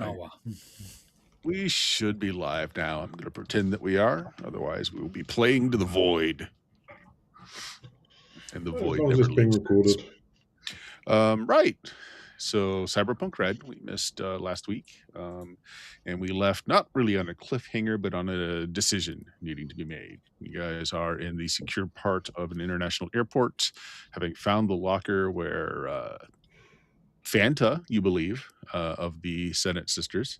Oh, wow. We should be live now. I'm going to pretend that we are. Otherwise, we will be playing to the void. And the As void long as never it's being leaves. recorded. Right. So Cyberpunk Red, we missed last week. And we left not really on a cliffhanger, but on a decision needing to be made. You guys are in the secure part of an international airport, having found the locker where Fanta, you believe, of the Senate Sisters,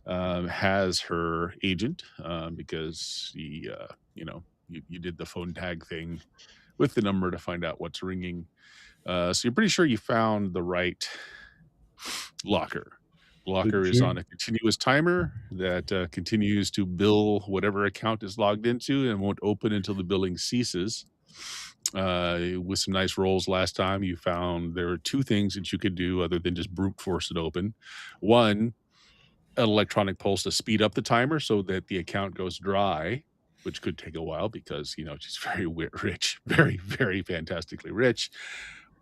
has her agent because you did the phone tag thing with the number to find out what's ringing. So you're pretty sure you found the right locker. Locker is on a continuous timer that continues to bill whatever account is logged into and won't open until the billing ceases. With some nice rolls last time, you found there were two things that you could do other than just brute force it open. One, an electronic pulse to speed up the timer so that the account goes dry, which could take a while because, she's very rich, very, very fantastically rich.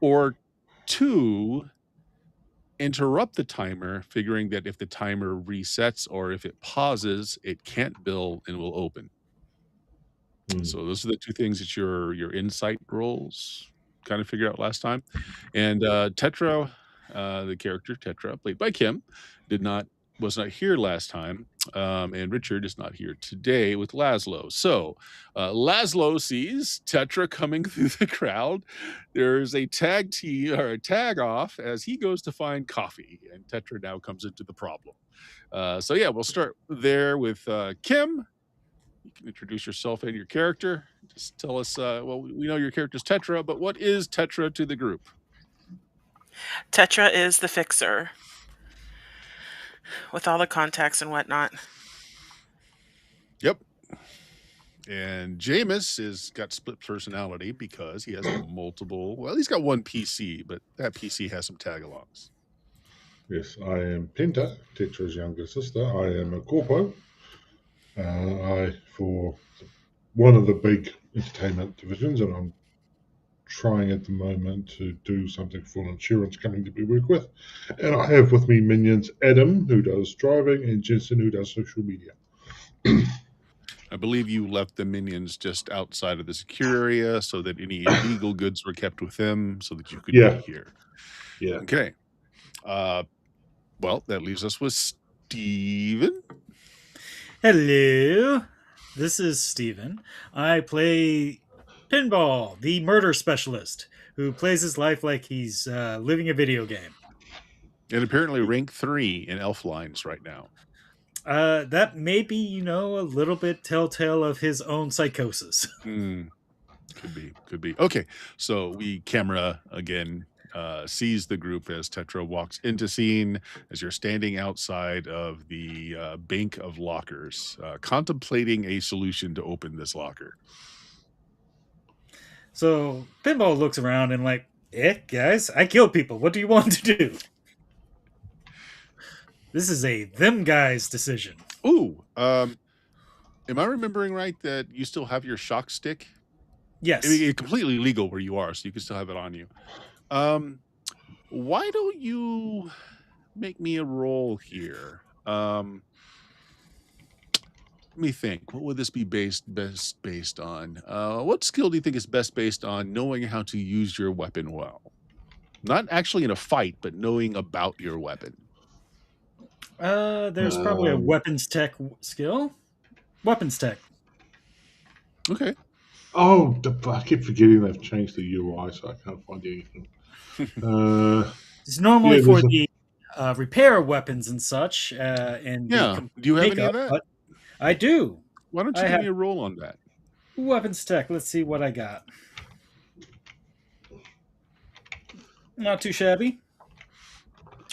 Or two, interrupt the timer, figuring that if the timer resets or if it pauses, it can't bill and will open. So those are the two things that your insight rolls kind of figured out last time. And Tetra, the character Tetra, played by Kim, was not here last time, and Richard is not here today with Laszlo. So Laszlo sees Tetra coming through the crowd. There's a tag off as he goes to find coffee, and Tetra now comes into the problem. So yeah, we'll start there with Kim. You can introduce yourself and your character. Just tell us, we know your character's Tetra, but what is Tetra to the group? Tetra is the fixer with all the contacts and whatnot. Yep. And Jameis has got split personality because he has he's got one PC, but that PC has some tag-alongs. Yes, I am Penta, Tetra's younger sister. I am a corpo. For one of the big entertainment divisions, and I'm trying at the moment to do something for an insurance company that we work with. And I have with me minions Adam, who does driving, and Jensen, who does social media. I believe you left the minions just outside of the secure area so that any illegal goods were kept with them so that you could be here. Yeah. Okay. Well, that leaves us with Steven. Hello. This is Steven. I play Pinball, the murder specialist, who plays his life like he's living a video game. And apparently rank 3 in elf lines right now. That may be, a little bit telltale of his own psychosis. Could be. Okay, so we camera again sees the group as Tetra walks into scene as you're standing outside of the bank of lockers, contemplating a solution to open this locker. So Pinball looks around and guys, I kill people. What do you want to do? This is a them guys decision. Ooh, am I remembering right that you still have your shock stick? Yes. I mean, it's completely legal where you are, so you can still have it on you. Why don't you make me a roll here? Let me think. What would this be best based on? What skill do you think is best based on knowing how to use your weapon well? Not actually in a fight, but knowing about your weapon. There's probably a weapons tech skill. Weapons tech. Okay. Oh, I keep forgetting they've changed the UI, so I can't find anything. It's normally for the repair weapons and such. And do you have any of that? I do. Why don't you give me a roll on that? Weapons tech. Let's see what I got. Not too shabby.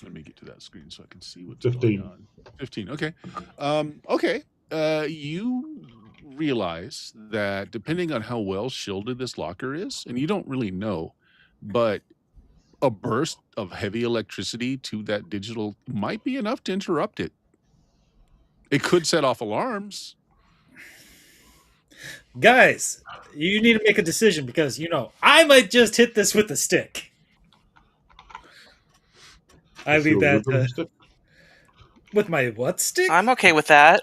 Let me get to that screen so I can see what's 15. going on. 15. Okay. Okay. You realize that depending on how well shielded this locker is, and you don't really know, but a burst of heavy electricity to that digital might be enough to interrupt it. It could set off alarms. Guys, you need to make a decision because, I might just hit this with a stick. I leave that. With my what stick? I'm okay with that.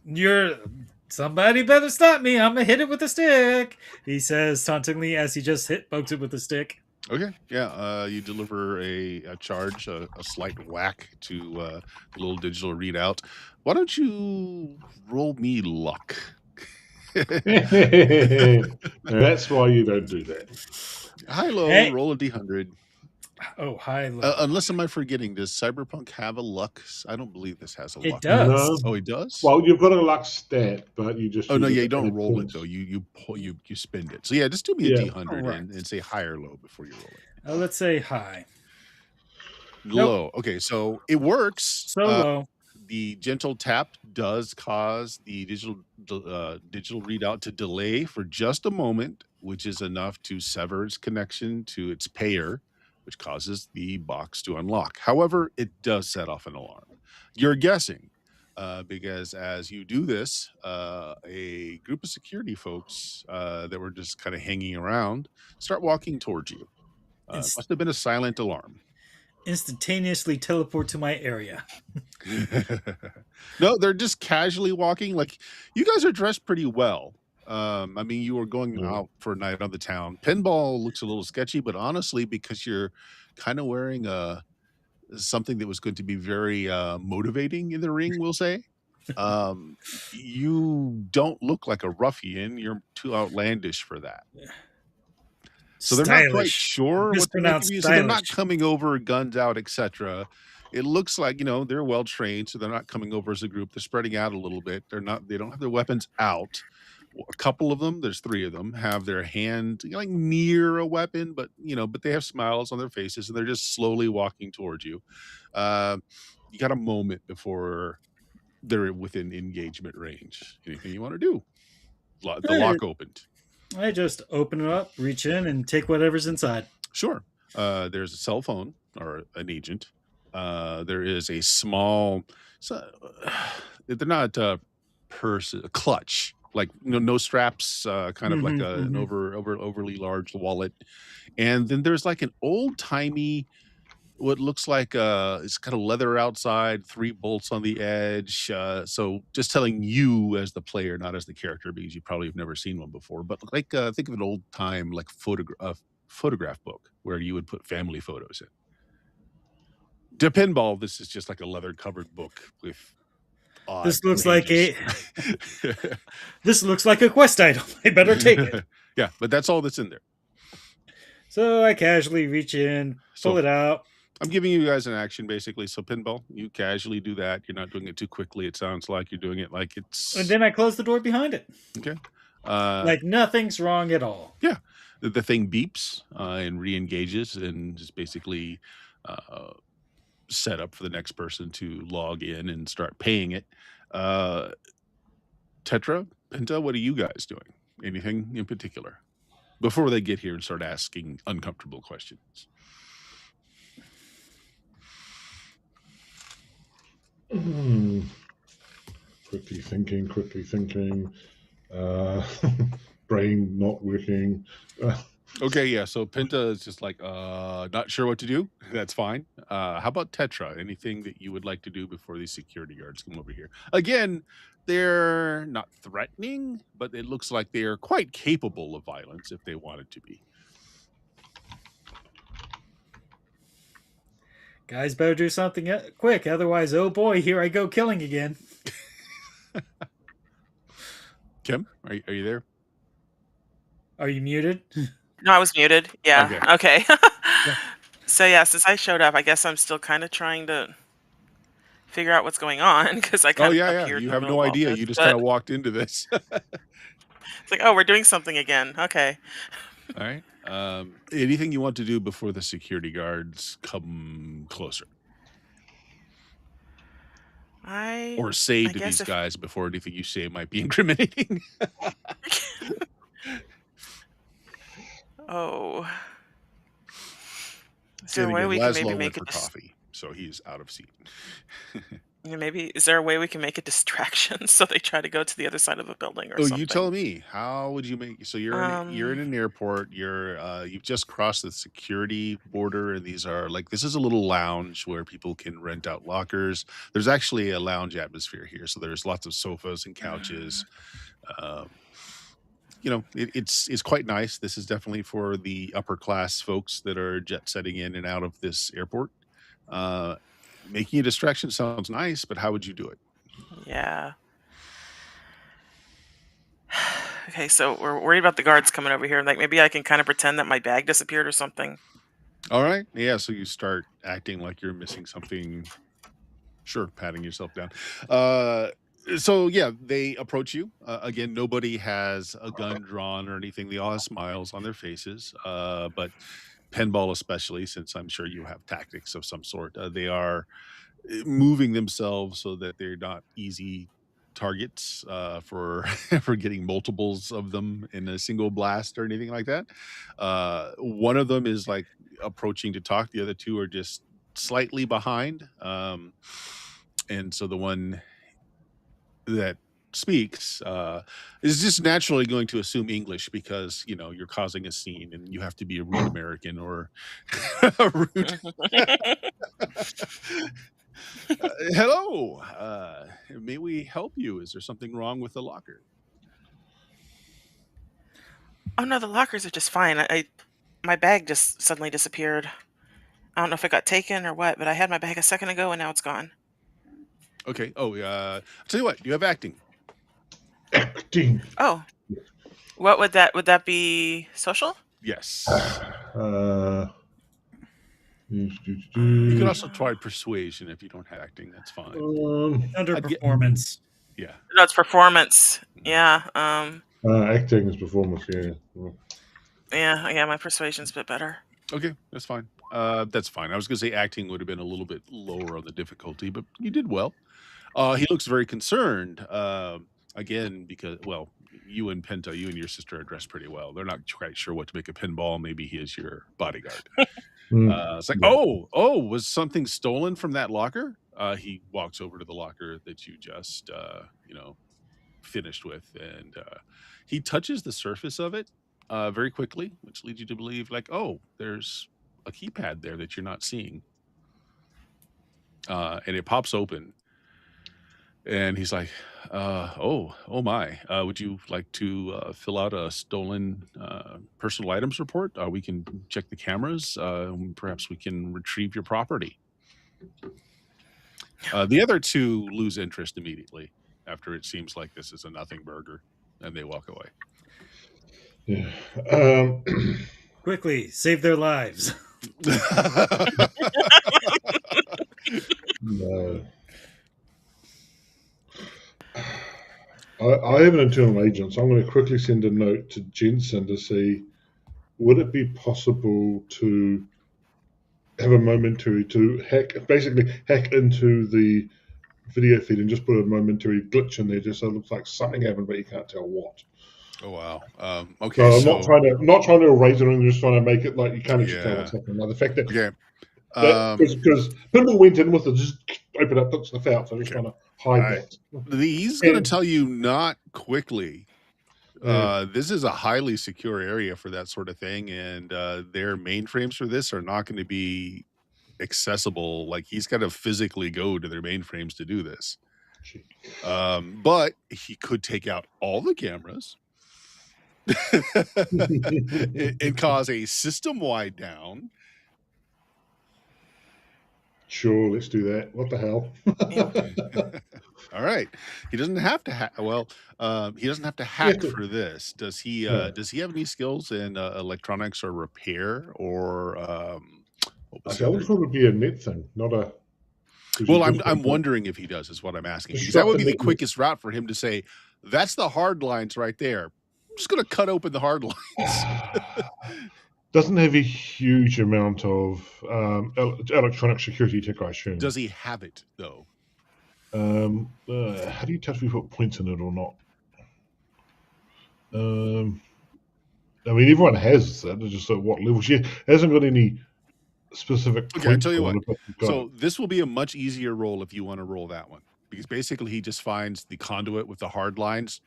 You're somebody better stop me. I'm gonna hit it with a stick. He says tauntingly as he just pokes it with a stick. Okay, yeah. You deliver a charge, a slight whack to the little digital readout. Why don't you roll me luck? That's why you don't do that. High low, Hey. roll a d100. Oh, high low. Unless am I forgetting? Does Cyberpunk have a luck? I don't believe this has a It luck. does. No. Oh, it does. Well, you've got a luck stat, but you just Oh no, use it yeah, you to don't add roll points. it though. You spend it. So yeah, just do me a Yeah. d100 Correct. and say high or low before you roll it. Let's say high. Low. Okay, so it works. So low. The gentle tap does cause the digital readout to delay for just a moment, which is enough to sever its connection to its payer, which causes the box to unlock. However, it does set off an alarm. You're guessing, because as you do this, a group of security folks that were just kind of hanging around start walking towards you. Must have been a silent alarm. Instantaneously teleport to my area. No, they're just casually walking. Like, you guys are dressed pretty well. I mean, you were going out for a night on the town. Pinball looks a little sketchy, but honestly, because you're kind of wearing something that was going to be very motivating in the ring, we'll say, you don't look like a ruffian. You're too outlandish for that. So they're not quite sure what to make of you. So they're not coming over, guns out, etc. It looks like, they're well trained, so they're not coming over as a group. They're spreading out a little bit. They don't have their weapons out. A couple of them, there's 3 of them, have their hand like near a weapon, but they have smiles on their faces and they're just slowly walking towards you. You got a moment before they're within engagement range. Anything you want to do? The lock opened. I just open it up, reach in, and take whatever's inside. Sure. There's a cell phone or an agent. There is a small, they're not a clutch, like no straps, kind of like an overly large wallet. And then there's like an old timey, what looks like it's kind of leather outside, 3 bolts on the edge. So just telling you as the player, not as the character, because you probably have never seen one before. But like think of an old time like photograph book where you would put family photos in. To Pinball, this is just like a leather covered book with. This looks like this looks like a quest item. I better take it. Yeah, but that's all that's in there. So I casually reach in, pull it out. I'm giving you guys an action, basically. So, Pinball, you casually do that. You're not doing it too quickly. It sounds like you're doing it like it's... And then I close the door behind it. Okay. Like nothing's wrong at all. Yeah. The thing beeps and re-engages and is basically set up for the next person to log in and start paying it. Tetra, Penta, what are you guys doing? Anything in particular? Before they get here and start asking uncomfortable questions. Quickly thinking. Brain not working. Okay, yeah. So Penta is just like, not sure what to do. That's fine. How about Tetra? Anything that you would like to do before these security guards come over here? Again, they're not threatening, but it looks like they're quite capable of violence if they wanted to be. Guys better do something quick, otherwise, oh boy, here I go killing again. Kim, are you there? Are you muted? No, I was muted. Yeah. Okay. Yeah. So yeah, since I showed up, I guess I'm still kind of trying to figure out what's going on because I kind of appeared. You have no idea. You just kind of walked into this. It's like, oh, we're doing something again. Okay. All right. Anything you want to do before the security guards come closer? Or say to these guys before anything you say might be incriminating? Oh. So where we can maybe make a coffee, so he's out of seat. Maybe is there a way we can make a distraction so they try to go to the other side of the building or Oh, you tell something? me. How would you make so you're in Um, an airport, you've just crossed the security border, and these are like this is a little lounge where people can rent out lockers. There's actually a lounge atmosphere here, so there's lots of sofas and couches. Um, it's quite nice. This is definitely for the upper class folks that are jet setting in and out of this airport. Uh, Making a distraction sounds nice, but how would you do it? yeah. Okay, so we're worried about the guards coming over here. Like maybe I can kind of pretend that my bag disappeared or something. All right. Yeah, so you start acting like you're missing something. Sure, patting yourself down. Uh, so yeah, they approach you. Again, nobody has a gun drawn or anything. They all have smiles on their faces. But Pinball, especially, since I'm sure you have tactics of some sort, they are moving themselves so that they're not easy targets for for getting multiples of them in a single blast or anything like that. One of them is like approaching to talk. The other two are just slightly behind. And so the one that speaks is just naturally going to assume English because you're causing a scene and you have to be a rude American or a rude hello. May we help you? Is there something wrong with the locker? Oh no, the lockers are just fine. My bag just suddenly disappeared. I don't know if it got taken or what, but I had my bag a second ago and now it's gone. Okay. Oh, I'll tell you what. You have acting. Acting. Oh, what would that be? Social? Yes. You You can also try persuasion if you don't have acting. That's fine. Underperformance. Yeah. No, it's performance. Yeah. Acting is performance. Yeah. Yeah. My persuasion's a bit better. Okay, that's fine. That's fine. I was going to say acting would have been a little bit lower on the difficulty, but you did well. He looks very concerned. Again, because you and Penta, you and your sister are dressed pretty well. They're not quite sure what to make a pinball. Maybe he is your bodyguard. It's like, Yeah. was something stolen from that locker? He walks over to the locker that you just, finished with, and he touches the surface of it very quickly, which leads you to believe, like, oh, there's a keypad there that you're not seeing. And it pops open. And he's like, oh my, would you like to fill out a stolen personal items report? We can check the cameras. Perhaps we can retrieve your property. The other two lose interest immediately after it seems like this is a nothing burger, and they walk away. Yeah. Quickly, save their lives. No. I have an internal agent, so I'm going to quickly send a note to Jensen to see would it be possible to have a momentary to hack into the video feed and just put a momentary glitch in there just so it looks like something happened, but you can't tell what. Oh wow. Okay. So I'm not trying to erase it, I'm just trying to make it like you can't actually tell Yeah. what's happening. Now, the fact that Okay. because Pinball went in with it, just open up, put stuff out. So I just Okay. want to hide that. He's going to tell you not quickly. This is a highly secure area for that sort of thing, and their mainframes for this are not going to be accessible. Like he's got to physically go to their mainframes to do this. But he could take out all the cameras and cause a system-wide down. Sure, let's do that. What the hell? All right. He doesn't have to hack. He doesn't have to hack for this. Does he? Does he have any skills in electronics or repair or? What was I would thought it would be a net thing, not a. Well, I'm wondering if he does. Is what I'm asking. Because that would be the quickest route for him to say, "That's the hard lines right there. I'm just going to cut open the hard lines." Doesn't have a huge amount of electronic security tech, I assume. Does he have it though? How do you tell if you put points in it or not? I mean, everyone has that. It's just at what level. She hasn't got any specific Okay, I point tell you on what. it, but you've got So it. this will be a much easier roll if you want to roll that one, because basically he just finds the conduit with the hard lines.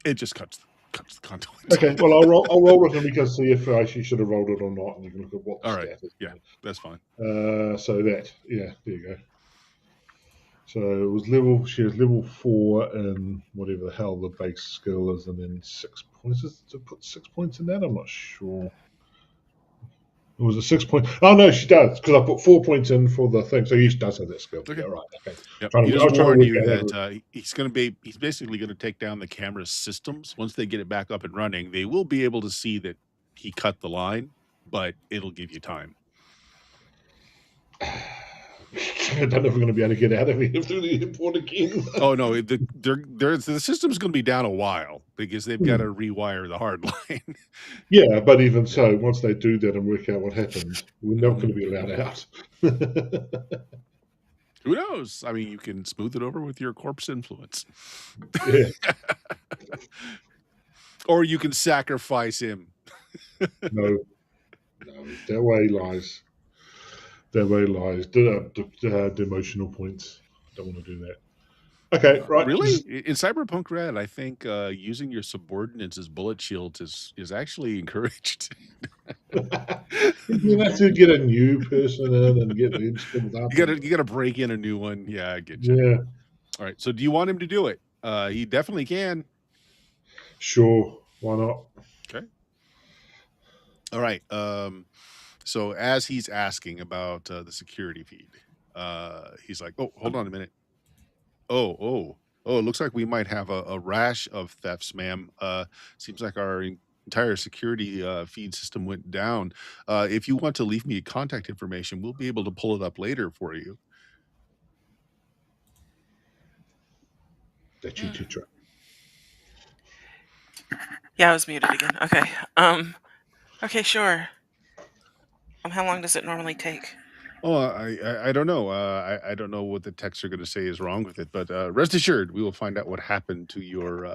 It just cuts the conduit. Okay, well, I'll roll it and we can see if I actually should have rolled it or not, and you can look at what the All right. stat is. Yeah, that's fine. So that, yeah, there you go. So it was she was level 4 in whatever the hell the base skill is, and then 6 points. To put 6 points in that, I'm not sure. It was a 6 point. Oh no, she does, because I put 4 points in for the thing. So she does have that skill. Okay. Yeah, right. Okay. Yep. I He was just trying to warned work you out that he's basically going to take down the camera's systems. Once they get it back up and running, they will be able to see that he cut the line, but it'll give you time. I don't know if we're going to be able to get out of here through the airport again. Oh no, the system's going to be down a while because they've got to rewire the hard line. Yeah, but even so, once they do that and work out what happened, we're not going to be allowed out. Who knows? I mean, you can smooth it over with your corpse influence. Yeah. Or you can sacrifice him. No, that way lies. That way lies. The emotional points. Don't want to do that. Okay, right. Really? In Cyberpunk Red, I think using your subordinates as bullet shields is actually encouraged. You have to get a new person in and get them skilled up. You gotta break in a new one. Yeah, I get you. Yeah. All right. So do you want him to do it? He definitely can. Sure. Why not? Okay. All right. So as he's asking about the security feed, he's like, "Oh, hold on a minute. Oh, it looks like we might have a rash of thefts, ma'am. Seems like our entire security feed system went down. If you want to leave me contact information, we'll be able to pull it up later for you." That's you, Titra. Yeah, I was muted again. Okay. Okay, sure. How long does it normally take? Oh, I don't know. I don't know what the texts are going to say is wrong with it, but rest assured, we will find out what happened to your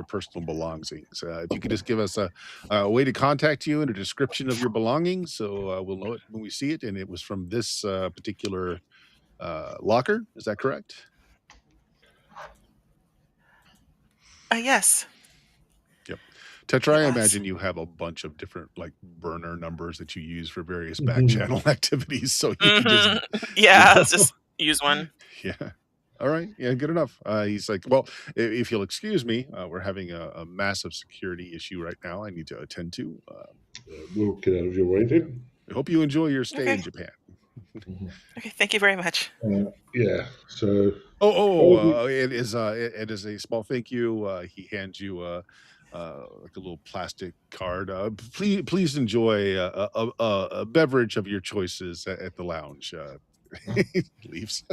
personal belongings. If you could just give us a way to contact you and a description of your belongings, so we'll know it when we see it. And it was from this particular locker. Is that correct? Yes. Yep. Tetra, I Yes. imagine you have a bunch of different like burner numbers that you use for various back channel activities. So you can just yeah, let's just use one. Yeah. All right. Yeah, good enough. He's like, well, if you'll excuse me, we're having a massive security issue right now I need to attend to. We'll get out of your way then. I hope you enjoy your stay Okay. in Japan. Okay, thank you very much. Yeah. So. It is a small thank you. He hands you like a little plastic card. Please enjoy a beverage of your choices at the lounge. He leaves.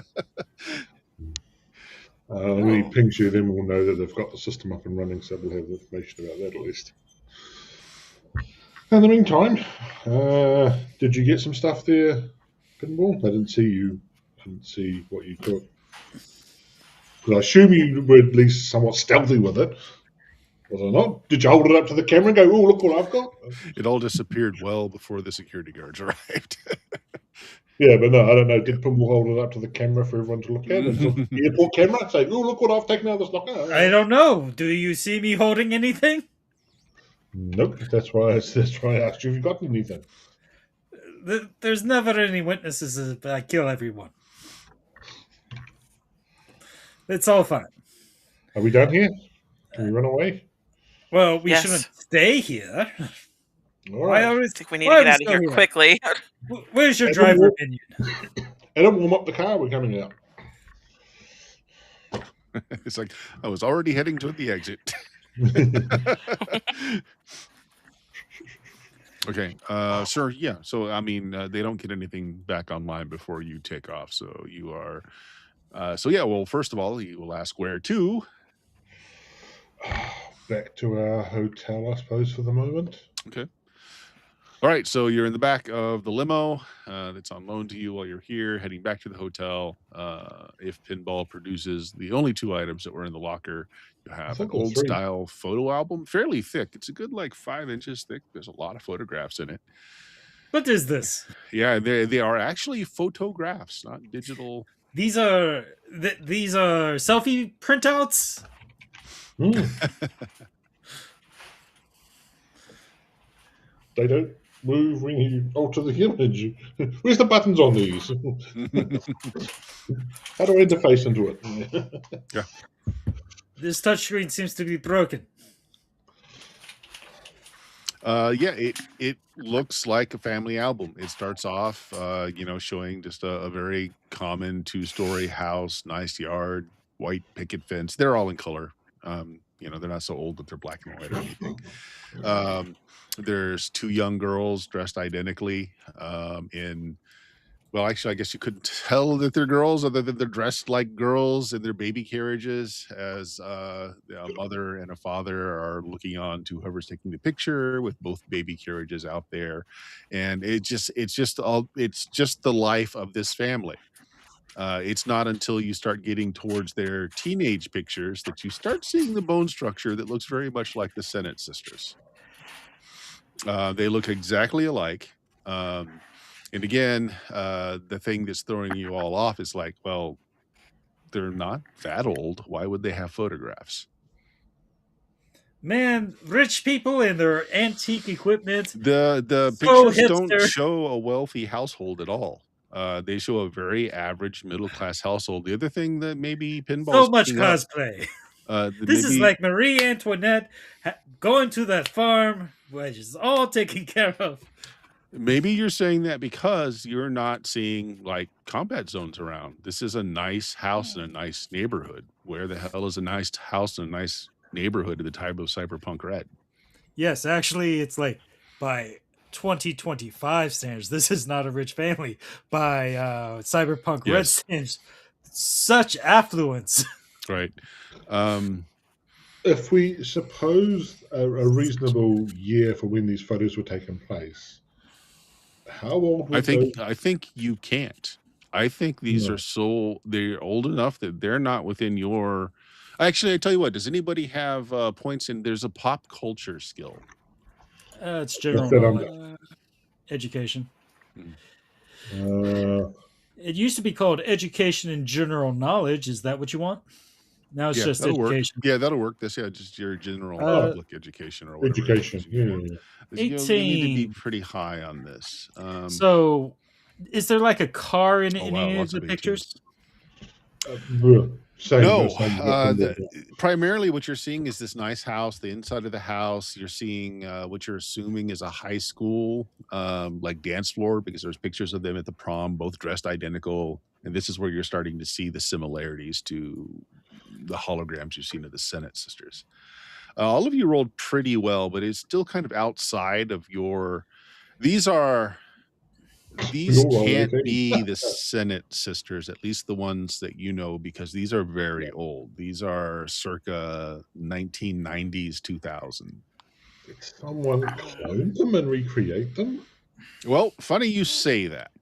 When he pings you, then we'll know that they've got the system up and running, so we'll have information about that at least. In the meantime, did you get some stuff there, Pinball? I didn't see you. I didn't see what you took. Because I assume you were at least somewhat stealthy with it. Was it not? Did you hold it up to the camera and go, "Oh, look what I've got"? It all disappeared well before the security guards arrived. Yeah, but no, I don't know. Did Pinball hold it up to the camera for everyone to look at? And so the airport camera say, "Oh, look what I've taken out of this locker." I don't know. Do you see me holding anything? Nope. That's why I asked you if you got anything. There's never any witnesses if I kill everyone. It's all fine. Are we done here? Can we run away? Well, we Yes. shouldn't stay here. All right. I think we need to get out of here quickly. Where's your Adam, driver minion? Adam, warm up the car. We're coming out. It's like I was already heading to the exit. Okay, sir. Yeah. So I mean, they don't get anything back online before you take off. So you are. So yeah. Well, first of all, he will ask where to. Back to our hotel, I suppose, for the moment. Okay. All right. So you're in the back of the limo that's on loan to you while you're here, heading back to the hotel. If Pinball produces the only 2 items that were in the locker, you have an old style photo album, fairly thick. It's a good like 5 inches thick. There's a lot of photographs in it. What is this? Yeah, they are actually photographs, not digital. These are these are selfie printouts. They don't move when you alter the image. Where's the buttons on these? How do I interface into it? Yeah. This touchscreen seems to be broken. Yeah, it looks like a family album. It starts off, showing just a very common 2-story house, nice yard, white picket fence. They're all in color. They're not so old that they're black and white or anything. There's 2 young girls dressed identically, well, actually, I guess you couldn't tell that they're girls other than they're dressed like girls in their baby carriages as a mother and a father are looking on to whoever's taking the picture with both baby carriages out there. And it's just the life of this family. It's not until you start getting towards their teenage pictures that you start seeing the bone structure that looks very much like the Sennett sisters. They look exactly alike. And again, the thing that's throwing you all off is like, well, they're not that old. Why would they have photographs? Man, rich people and their antique equipment. The So pictures don't hipster. show a wealthy household at all. They show a very average middle class household. The other thing that maybe So Pinball's much picking up, cosplay. This maybe is like Marie Antoinette going to that farm, which is all taken care of. maybe you're saying that because you're not seeing like combat zones around. This is a nice house in a nice neighborhood. Where the hell is a nice house in a nice neighborhood at the time of Cyberpunk Red? Yes, actually, it's like by 2025 standards, this is not a rich family. By Cyberpunk Red Yes. standards, such affluence. Right. If we suppose a reasonable year for when these photos were taking place, how old I would think those? I think you can't. I think these No. are they're old enough that they're not within your. Actually, I tell you what. Does anybody have points in? There's a pop culture skill. It's general What's that under? knowledge, education. Uh, It used to be called education and general knowledge. Is that what you want? Now it's Yeah, just that'll work. education. Yeah, that'll work. That's just your general Uh, public education or whatever. it is education. you're Yeah. for. You'll need to be 18. pretty high on this. So, is there like a car in Oh any wow, of lots the of 18s. pictures? Same. No, Same. primarily what you're seeing is this nice house. The inside of the house, you're seeing what you're assuming is a high school, like dance floor, because there's pictures of them at the prom, both dressed identical. And this is where you're starting to see the similarities to the holograms you've seen of the Sennett sisters. All of you rolled pretty well, but it's still kind of outside of your. These are. These You're all can't 18. be the Sennett sisters, at least the ones that you know, because these are very old. These are circa 1990s, 2000. Did someone clone them and recreate them? Well, funny you say that.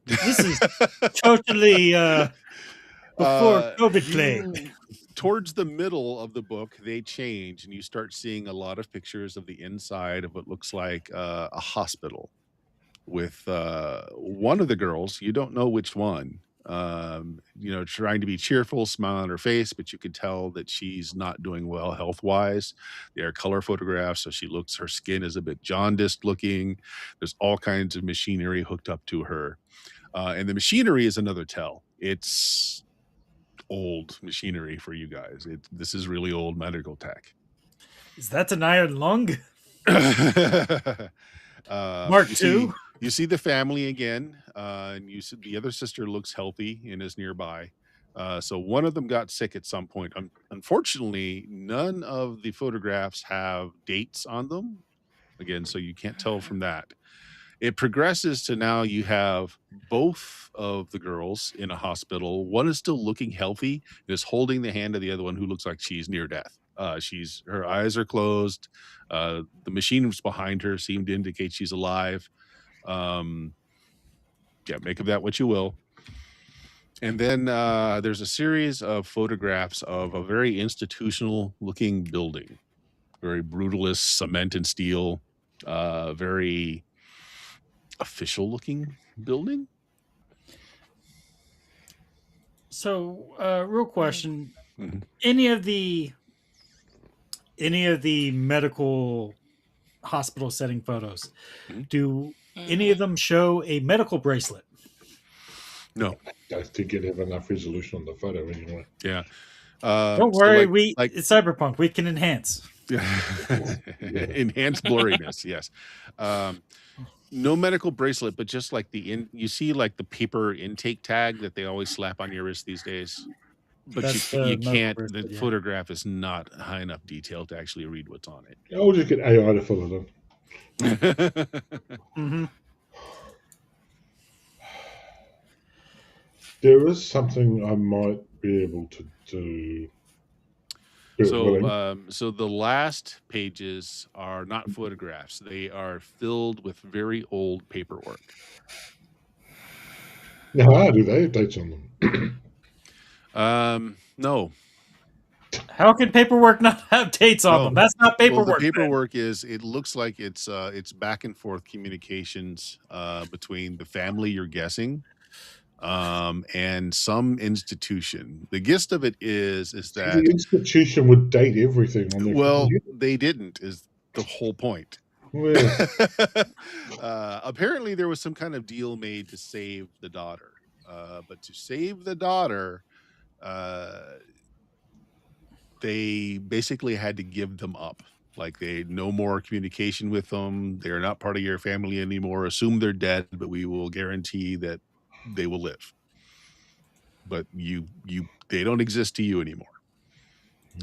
This is totally before COVID plague. Towards the middle of the book, they change, and you start seeing a lot of pictures of the inside of what looks like a hospital with one of the girls. You don't know which one. Trying to be cheerful, smile on her face, but you can tell that she's not doing well health wise. They are color photographs, so her skin is a bit jaundiced looking. There's all kinds of machinery hooked up to her. And the machinery is another tell. It's old machinery for you guys. This is really old medical tech. Is that an iron lung? Mark II? You see the family again, and you see the other sister looks healthy and is nearby. So one of them got sick at some point. Unfortunately, none of the photographs have dates on them. Again, so you can't tell from that. It progresses to now you have both of the girls in a hospital. One is still looking healthy and is holding the hand of the other one who looks like she's near death. Her eyes are closed. The machines behind her seem to indicate she's alive. Make of that what you will. And then there's a series of photographs of a very institutional looking building, very brutalist cement and steel, very official looking building. So, real question: Mhm. any of the medical hospital setting photos, Mhm. do any of them show a medical bracelet? No. I think you'd have enough resolution on the photo anyway. Yeah. Don't So worry, like it's Cyberpunk. We can enhance. enhanced blurriness. Yes. Um, no medical bracelet, but just like you see like the paper intake tag that they always slap on your wrist these days. But That's the you medical can't. The bracelet. Yeah. photograph is not high enough detail to actually read what's on I'll just get AI to fill it in. it. Mm-hmm. There is something I might be able to do. So the last pages are not photographs; they are filled with very old paperwork. Do they have dates on them? No, How can paperwork not have dates on no. them? That's not Well, paperwork. the paperwork is. It looks like it's back and forth communications between the family you're guessing and some institution. The gist of it is that The institution would date everything on their computer. they didn't is the whole point. Well, Apparently there was some kind of deal made to save the daughter. But to save the daughter, they basically had to give them up. Like they no more communication with them. They're not part of your family anymore. Assume they're dead, but we will guarantee that they will live. But they don't exist to you anymore.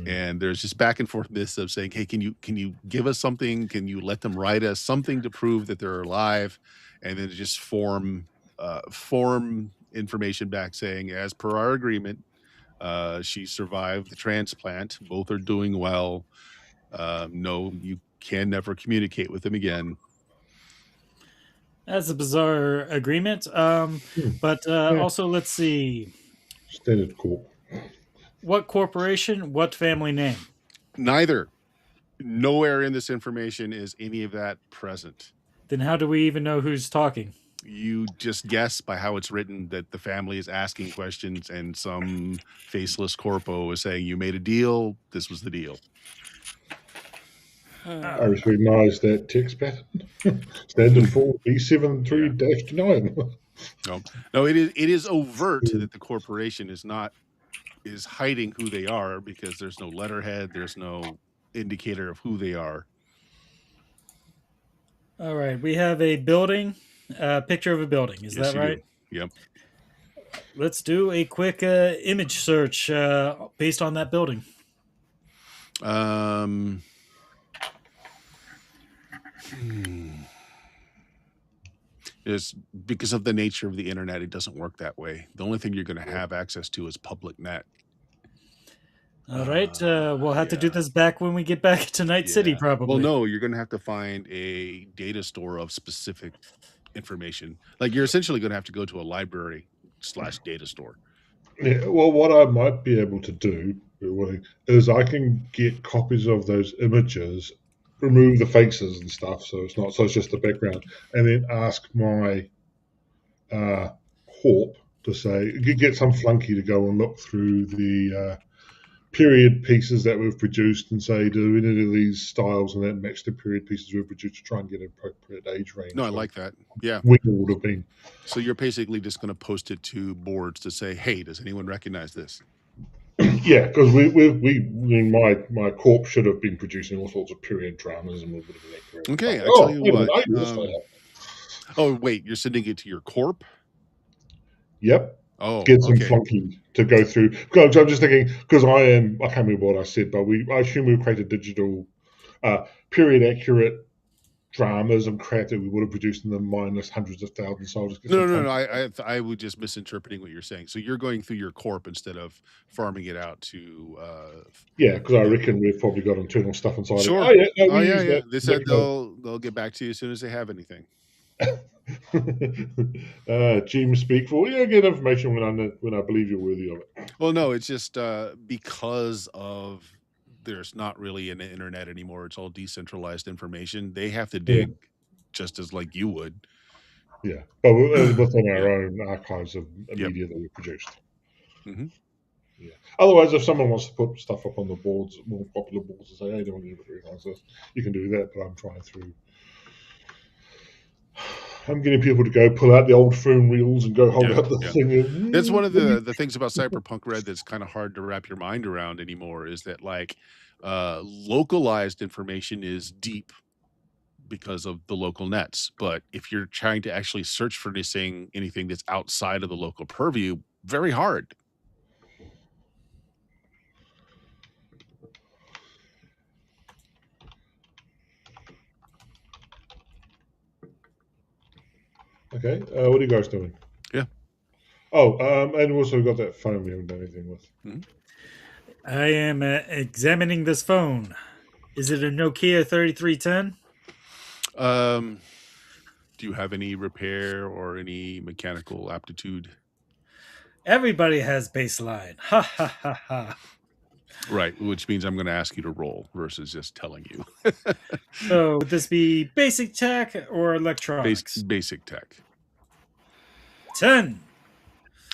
And there's just back and forth this of saying, hey, can you give us something? Can you let them write us something to prove that they're alive? And then just form information back saying, as per our agreement, she survived the transplant. Both are doing well. No, you can never communicate with them again. That's a bizarre agreement. But also, let's see. Standard Corp. What corporation? What family name? Neither. Nowhere in this information is any of that present. Then how do we even know who's talking? You just guess by how it's written that the family is asking questions and some faceless corpo is saying, you made a deal, this was the deal. I recognize that text pattern. Standard for B73-9. No, it is overt that the corporation is hiding who they are because there's no letterhead, there's no indicator of who they are. All right, we have a building, picture of a building. Is Yes, that you right? do. Yep. Let's do a quick image search based on that building. Is because of the nature of the internet, it doesn't work that way. The only thing you're going to have access to is public net. All right, we'll have to do this back when we get back to Night City, probably. Well, no, you're going to have to find a data store of specific information. Like you're essentially going to have to go to a library / data store. Yeah, well, what I might be able to do is I can get copies of those images, remove the faces and stuff, so it's just the background, and then ask my corp to say, get some flunky to go and look through the period pieces that we've produced and say, do any of these styles and that match the period pieces we've produced to try and get an appropriate age range. No, I like that. Yeah. When it would have been. So you're basically just going to post it to boards to say, hey, does anyone recognize this? Yeah, because my corp should have been producing all sorts of period dramas and a bit of that. Okay, I tell you what. Oh, wait, you're sending it to your corp? Yep. Oh, get some flunky to go through. Because I'm just thinking, because I can't remember what I said, but I assume we've created digital period accurate dramas and crap that we would have produced in the minus hundreds of thousands. So I'll just get no. I would just misinterpreting what you're saying. So you're going through your corp instead of farming it out to. Yeah, because I reckon we've probably got internal stuff inside. Sure. That. They said they'll get back to you as soon as they have anything. Jim speak for get information when I believe you're worthy of it. Well, no, it's just because of there's not really an internet anymore. It's all decentralized information. They have to dig just as like you would Yeah, but within our Yeah. own archives of media that we produced. hmm Yeah. Otherwise, if someone wants to put stuff up on the boards, more popular boards, and say, "Hey, do I need to recognise this?" You can do that. But I'm trying through. I'm getting people to go pull out the old phone reels and go hold up the Yeah. thing. That's one of the things about Cyberpunk Red that's kind of hard to wrap your mind around anymore, is that like localized information is deep because of the local nets. But if you're trying to actually search for anything that's outside of the local purview, very hard. Okay, what are you guys doing? Yeah. Oh, and also we've got that phone we haven't done anything with. I am examining this phone. Is it a Nokia 3310? Do you have any repair or any mechanical aptitude? Everybody has baseline. Ha ha ha ha. Right, which means I'm going to ask you to roll versus just telling you. So would this be basic tech or electronics? Basic tech. 10.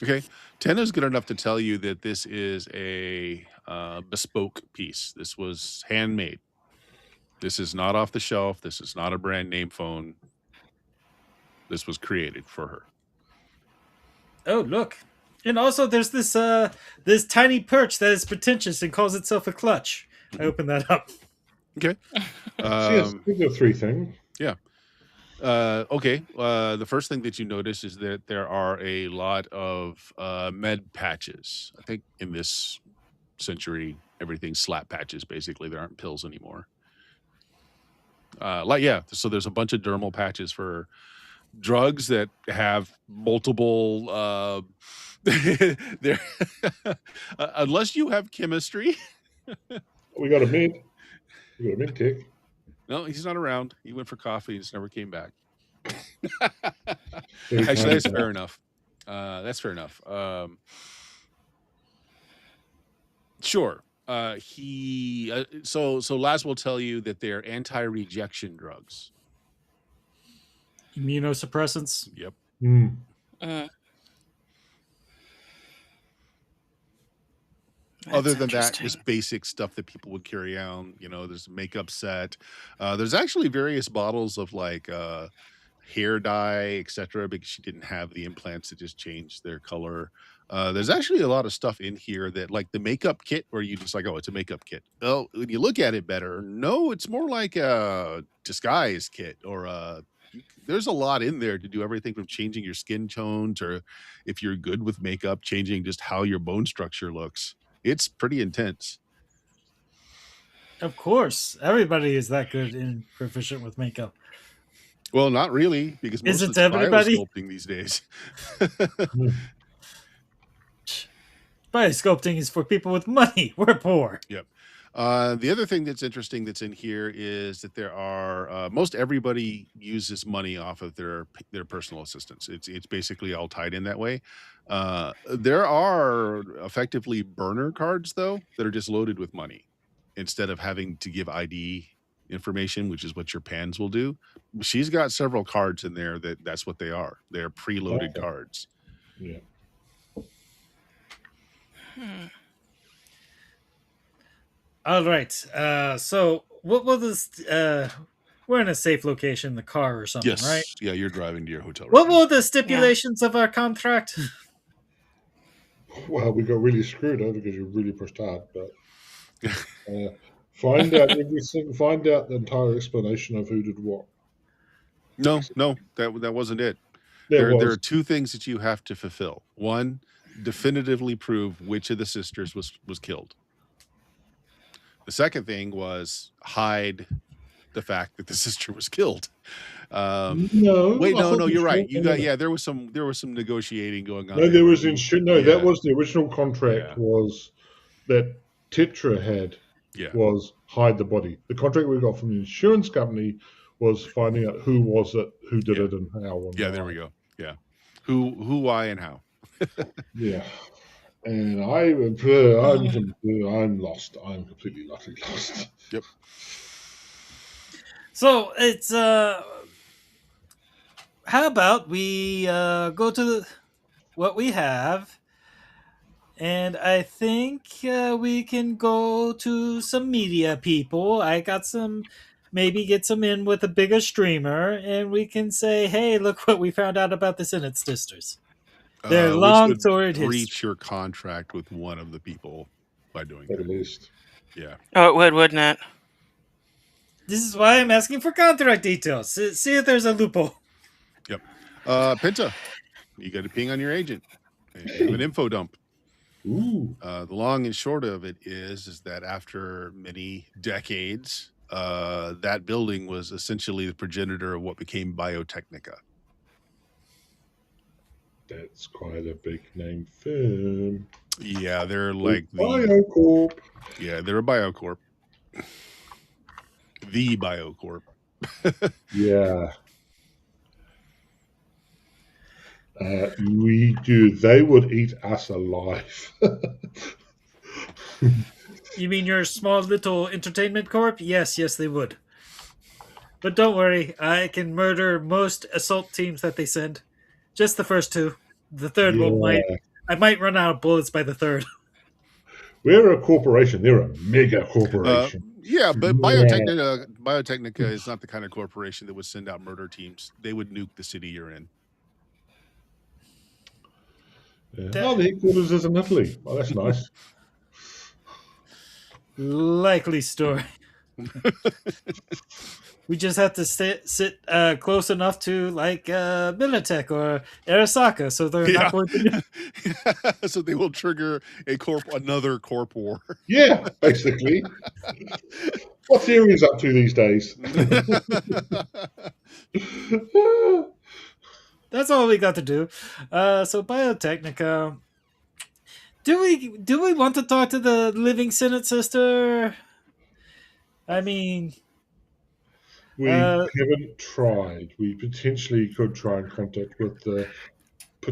Okay. 10 is good enough to tell you that this is a bespoke piece. This was handmade. This is not off the shelf. This is not a brand name phone. This was created for her. Oh, look. And also there's this tiny perch that is pretentious and calls itself a clutch. I open that up. Okay. So yes, these are three things. Yeah. Okay. The first thing that you notice is that there are a lot of med patches. I think in this century, everything's slap patches. Basically, there aren't pills anymore. So there's a bunch of dermal patches for drugs that have multiple. There, unless you have chemistry. We got a mid. We got a mid tech. No, he's not around. He went for coffee and just never came back. Very Actually, that's kind. fair enough. That's fair enough. Sure. So Laz will tell you that they're anti-rejection drugs. Immunosuppressants. Yep. Other than that, just basic stuff that people would carry on. You know, there's a makeup set. There's actually various bottles of like hair dye, etc., because she didn't have the implants that just changed their color. There's actually a lot of stuff in here that, like the makeup kit, where you just like, oh, it's a makeup kit. Oh, when you look at it better, no, it's more like a disguise kit, or there's a lot in there to do everything from changing your skin tone to, if you're good with makeup, changing just how your bone structure looks. It's pretty intense. Of course. Everybody is that good and proficient with makeup. Well, not really, because most of Isn't it's everybody? biosculpting these days. Biosculpting is for people with money. We're poor. Yep. The other thing that's interesting that's in here is that there are most everybody uses money off of their personal assistants. It's basically all tied in that way. There are effectively burner cards though that are just loaded with money instead of having to give ID information, which is what your pans will do. She's got several cards in there that's what they are. They're preloaded cards. Yeah. All right. So what will this? We're in a safe location, the car or something, Yes. right? Yeah, you're driving to your hotel. What were the stipulations of our contract? Well, we got really screwed over because you really pushed hard, but find out everything. Find out the entire explanation of who did what. No, that wasn't it. There are two things that you have to fulfill. One, definitively prove which of the sisters was killed. The second thing was hide the fact that the sister was killed. No, you're right. There was some negotiating going on. No, there was that was the original contract was that Tetra had was hide the body. The contract we got from the insurance company was finding out who was it, who did it, and how. And there we go. Yeah, who, why, and how. Yeah. And I'm lost. I'm completely lost. So it's how about we go to what we have, and I think we can go to some media people. I got some, maybe get some in with a bigger streamer, and we can say, "Hey, look what we found out about the Senate sisters. Their Which long would storied history." breach your contract with one of the people by doing At that. least. Yeah. Oh, it would, wouldn't it? This is why I'm asking for contract details. See if there's a loophole. Yep. Penta, you got to ping on your agent. And you have an info dump. Ooh. The long and short of it is that after many decades, that building was essentially the progenitor of what became Biotechnica. That's quite a big name firm. Yeah, they're like the Biocorp. yeah, they're a Biocorp. The Biocorp. Yeah. We do. They would eat us alive. You mean your small little entertainment corp? Yes, they would. But don't worry, I can murder most assault teams that they send. Just the first two. The third Yeah. I might run out of bullets by the third. We're a corporation. They're a mega corporation. Yeah, but Yeah. Biotechnica is not the kind of corporation that would send out murder teams. They would nuke the city you're in. Oh, the headquarters is in Italy. Oh, that's nice. Likely story. We just have to sit close enough to like Militech or Arasaka, so they're not going to. So they will trigger another corp war. Yeah, basically. What Theory's up to these days? That's all we got to do. So Biotechnica. Do we want to talk to the living Senate sister? I mean, we haven't tried. We potentially could try and contact with the. I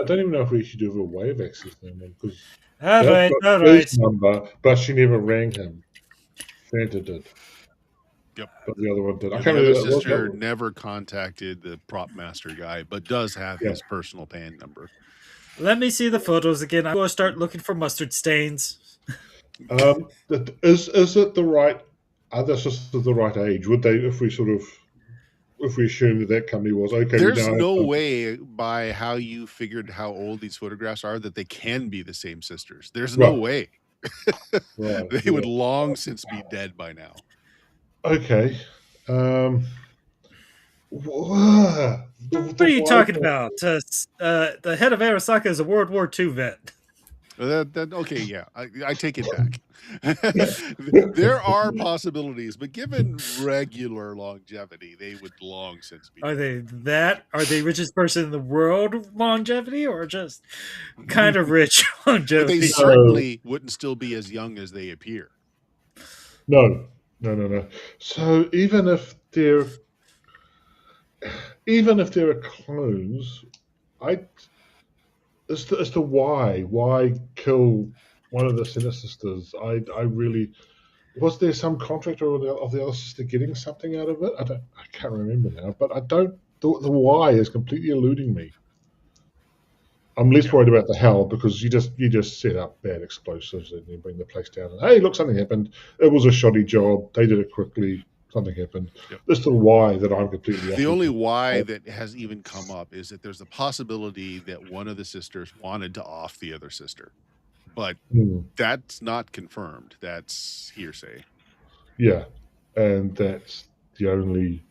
don't even know if we should do a way of accessing them because all right. His number, but she never rang him. Santa did. Yep. But the other one did. I The can't other remember. sister never contacted the prop master guy, but does have his personal PAN number. Let me see the photos again. I'm going to start looking for mustard stains. Is it the right? Are the sisters the right age? Would they, if we assume that company was okay? There's no way by how you figured how old these photographs are that they can be the same sisters. There's no way. Right. They would long since be dead by now. Okay. What are you talking about? The head of Arasaka is a World War II vet. Okay, yeah, I take it back. There are possibilities, but given regular longevity, they would long since be. Are they richest person in the world longevity, or just kind of rich longevity? But they certainly wouldn't still be as young as they appear. No. So even if they're clones, as to why kill one of the Senate sisters? I really, was there some contract of the other sister getting something out of it? I can't remember now, but I don't. The why is completely eluding me. I'm less worried about the how, because you just set up bad explosives and you bring the place down. And hey, look, something happened. It was a shoddy job. They did it quickly. Something happened. Yep. This is the why that I'm completely. The only why that has even come up is that there's a possibility that one of the sisters wanted to off the other sister, but that's not confirmed. That's hearsay. Yeah, and that's the only.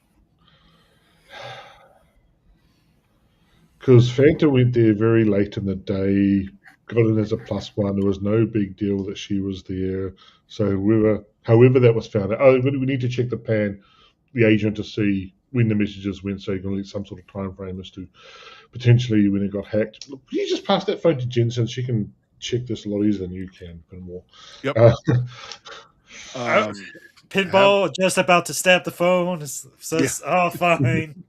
Because Fanta went there very late in the day, got in as a +1. There was no big deal that she was there. So however that was found out. Oh, we need to check the agent to see when the messages went, so you can leave some sort of time frame as to potentially when it got hacked. Look, you just pass that phone to Jensen. She can check this a lot easier than you can, Pinball. Yep. Pinball just about to stab the phone. Says, "Oh, fine."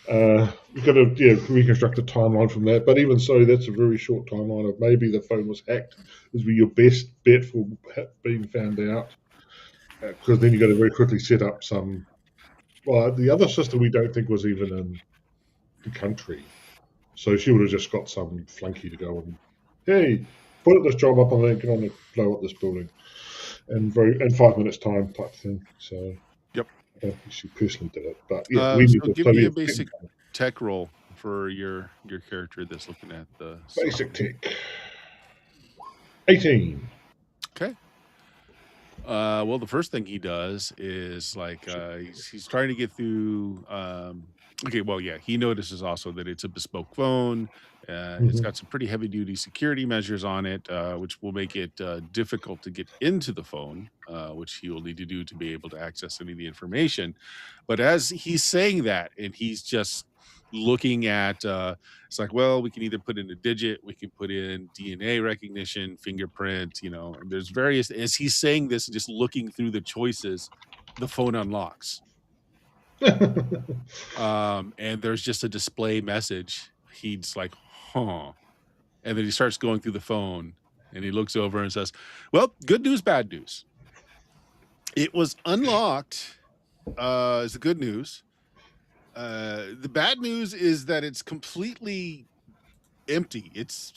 We've got to reconstruct a timeline from that, but even so, that's a very short timeline of maybe the phone was hacked. This would be your best bet for being found out, because then you've got to very quickly set up some Well, the other sister we don't think was even in the country, so she would have just got some flunky to go and, hey, put this job up and then get on and blow up this building, in 5 minutes time type thing. So Yep. I don't think she personally did it, but yeah, we need So to give me a basic tech roll for your character that's looking at the basic tech. 18. Okay. Well, the first thing he does is like he's trying to get through. Okay, well, yeah, he notices also that it's a bespoke phone. It's got some pretty heavy duty security measures on it, which will make it difficult to get into the phone, which he will need to do to be able to access any of the information. But as he's saying that, and he's just looking at, it's like, well, we can either put in a digit, we can put in DNA recognition, fingerprint, and there's various. As he's saying this, just looking through the choices, the phone unlocks. And there's just a display message. He's like, huh. And then he starts going through the phone and he looks over and says, well, good news, bad news. It was unlocked, is the good news. The bad news is that it's completely empty. It's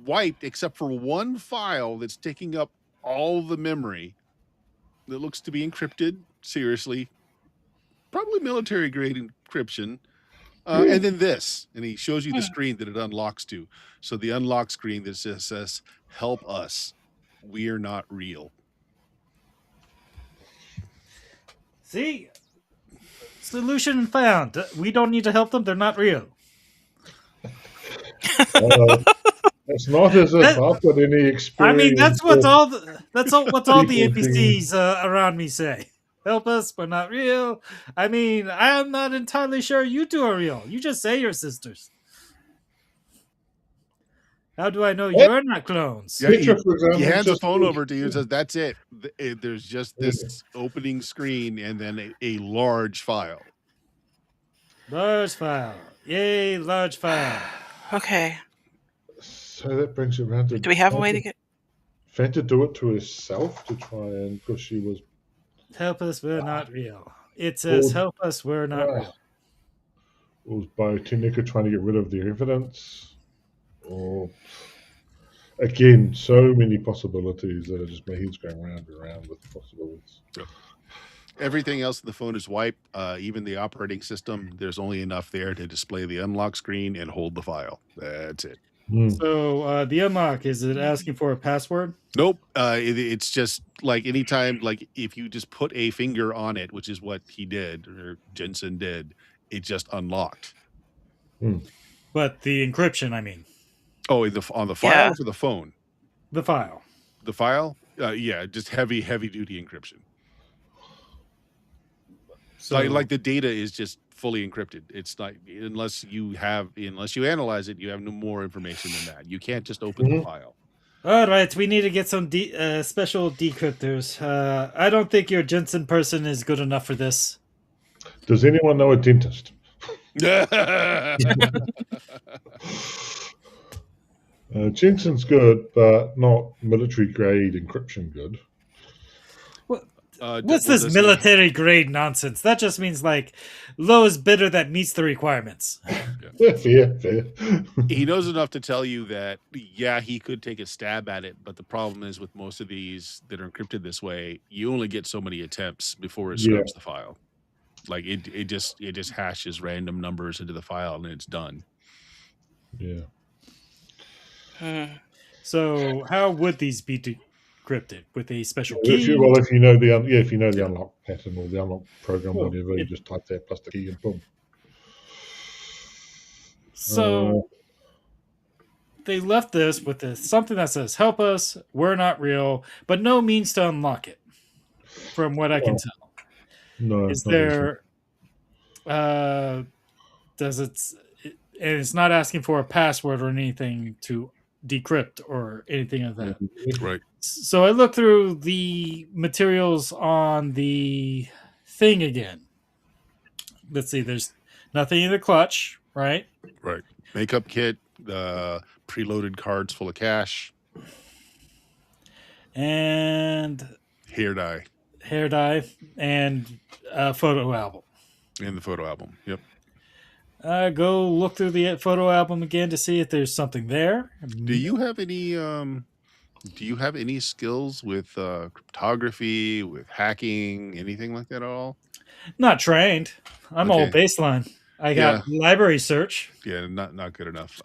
wiped except for one file that's taking up all the memory that looks to be encrypted. Seriously, probably military grade encryption. And then this, and he shows you the screen that it unlocks to. So the unlock screen that says, help us. We're not real. See? Solution found. We don't need to help them. They're not real. It's not as if I've got any experience. I mean, that's what all the NPCs around me say. Help us, we're not real. I mean, I'm not entirely sure you two are real. You just say you're sisters. How do I know you're not clones? Yeah, he hands the phone over to you and says, that's it. There's just this opening screen and then a large file. Large file. Yay, large file. Okay. So that brings it around to... Do we have a way to get... Fanta do it to herself to try and... Because she was... Help us, we're not real. It says, help us, we're not real. It was Biotenica trying to get rid of the evidence. Or... Again, so many possibilities that are just my head's going round and round with possibilities. Yep. Everything else in the phone is wiped. Even the operating system, there's only enough there to display the unlock screen and hold the file. That's it. So the unlock, is it asking for a password? Nope. It's just like anytime, like if you just put a finger on it, which is what he did, or Jensen did, it just unlocked. But the encryption, I mean. Oh, on the file or for the phone? The file. The file? Yeah, just heavy duty encryption. So like the data is just fully encrypted. It's like unless you analyze it, you have no more information than that. You can't just open the file. All right, we need to get some special decryptors. I don't think your Jensen person is good enough for this. Does anyone know a dentist? Jensen's good, but not military grade encryption good. What's this military grade nonsense? That just means like lowest bidder that meets the requirements. Fair. He knows enough to tell you that, yeah, he could take a stab at it, but the problem is with most of these that are encrypted this way, you only get so many attempts before it scrubs the file. Like it just hashes random numbers into the file and it's done. Yeah. So how would these be decrypted? With a special key? If you know the unlock pattern or the unlock program, whatever, you just type that plus the key and boom. So they left this with something that says "Help us, we're not real," but no means to unlock it. From what I can tell, no. Is there? Does it? And it's not asking for a password or anything to decrypt or anything of that. Right. So I looked through the materials on the thing again. Let's see. There's nothing in the clutch, right? Right. Makeup kit, preloaded cards full of cash, and hair dye. hair dye, and a photo album. In the photo album. Yep. Go look through the photo album again to see if there's something there. Do you have any skills with cryptography, with hacking, anything like that at all? Not trained. I'm all Okay. baseline. I got Yeah. library search. Yeah, not good enough.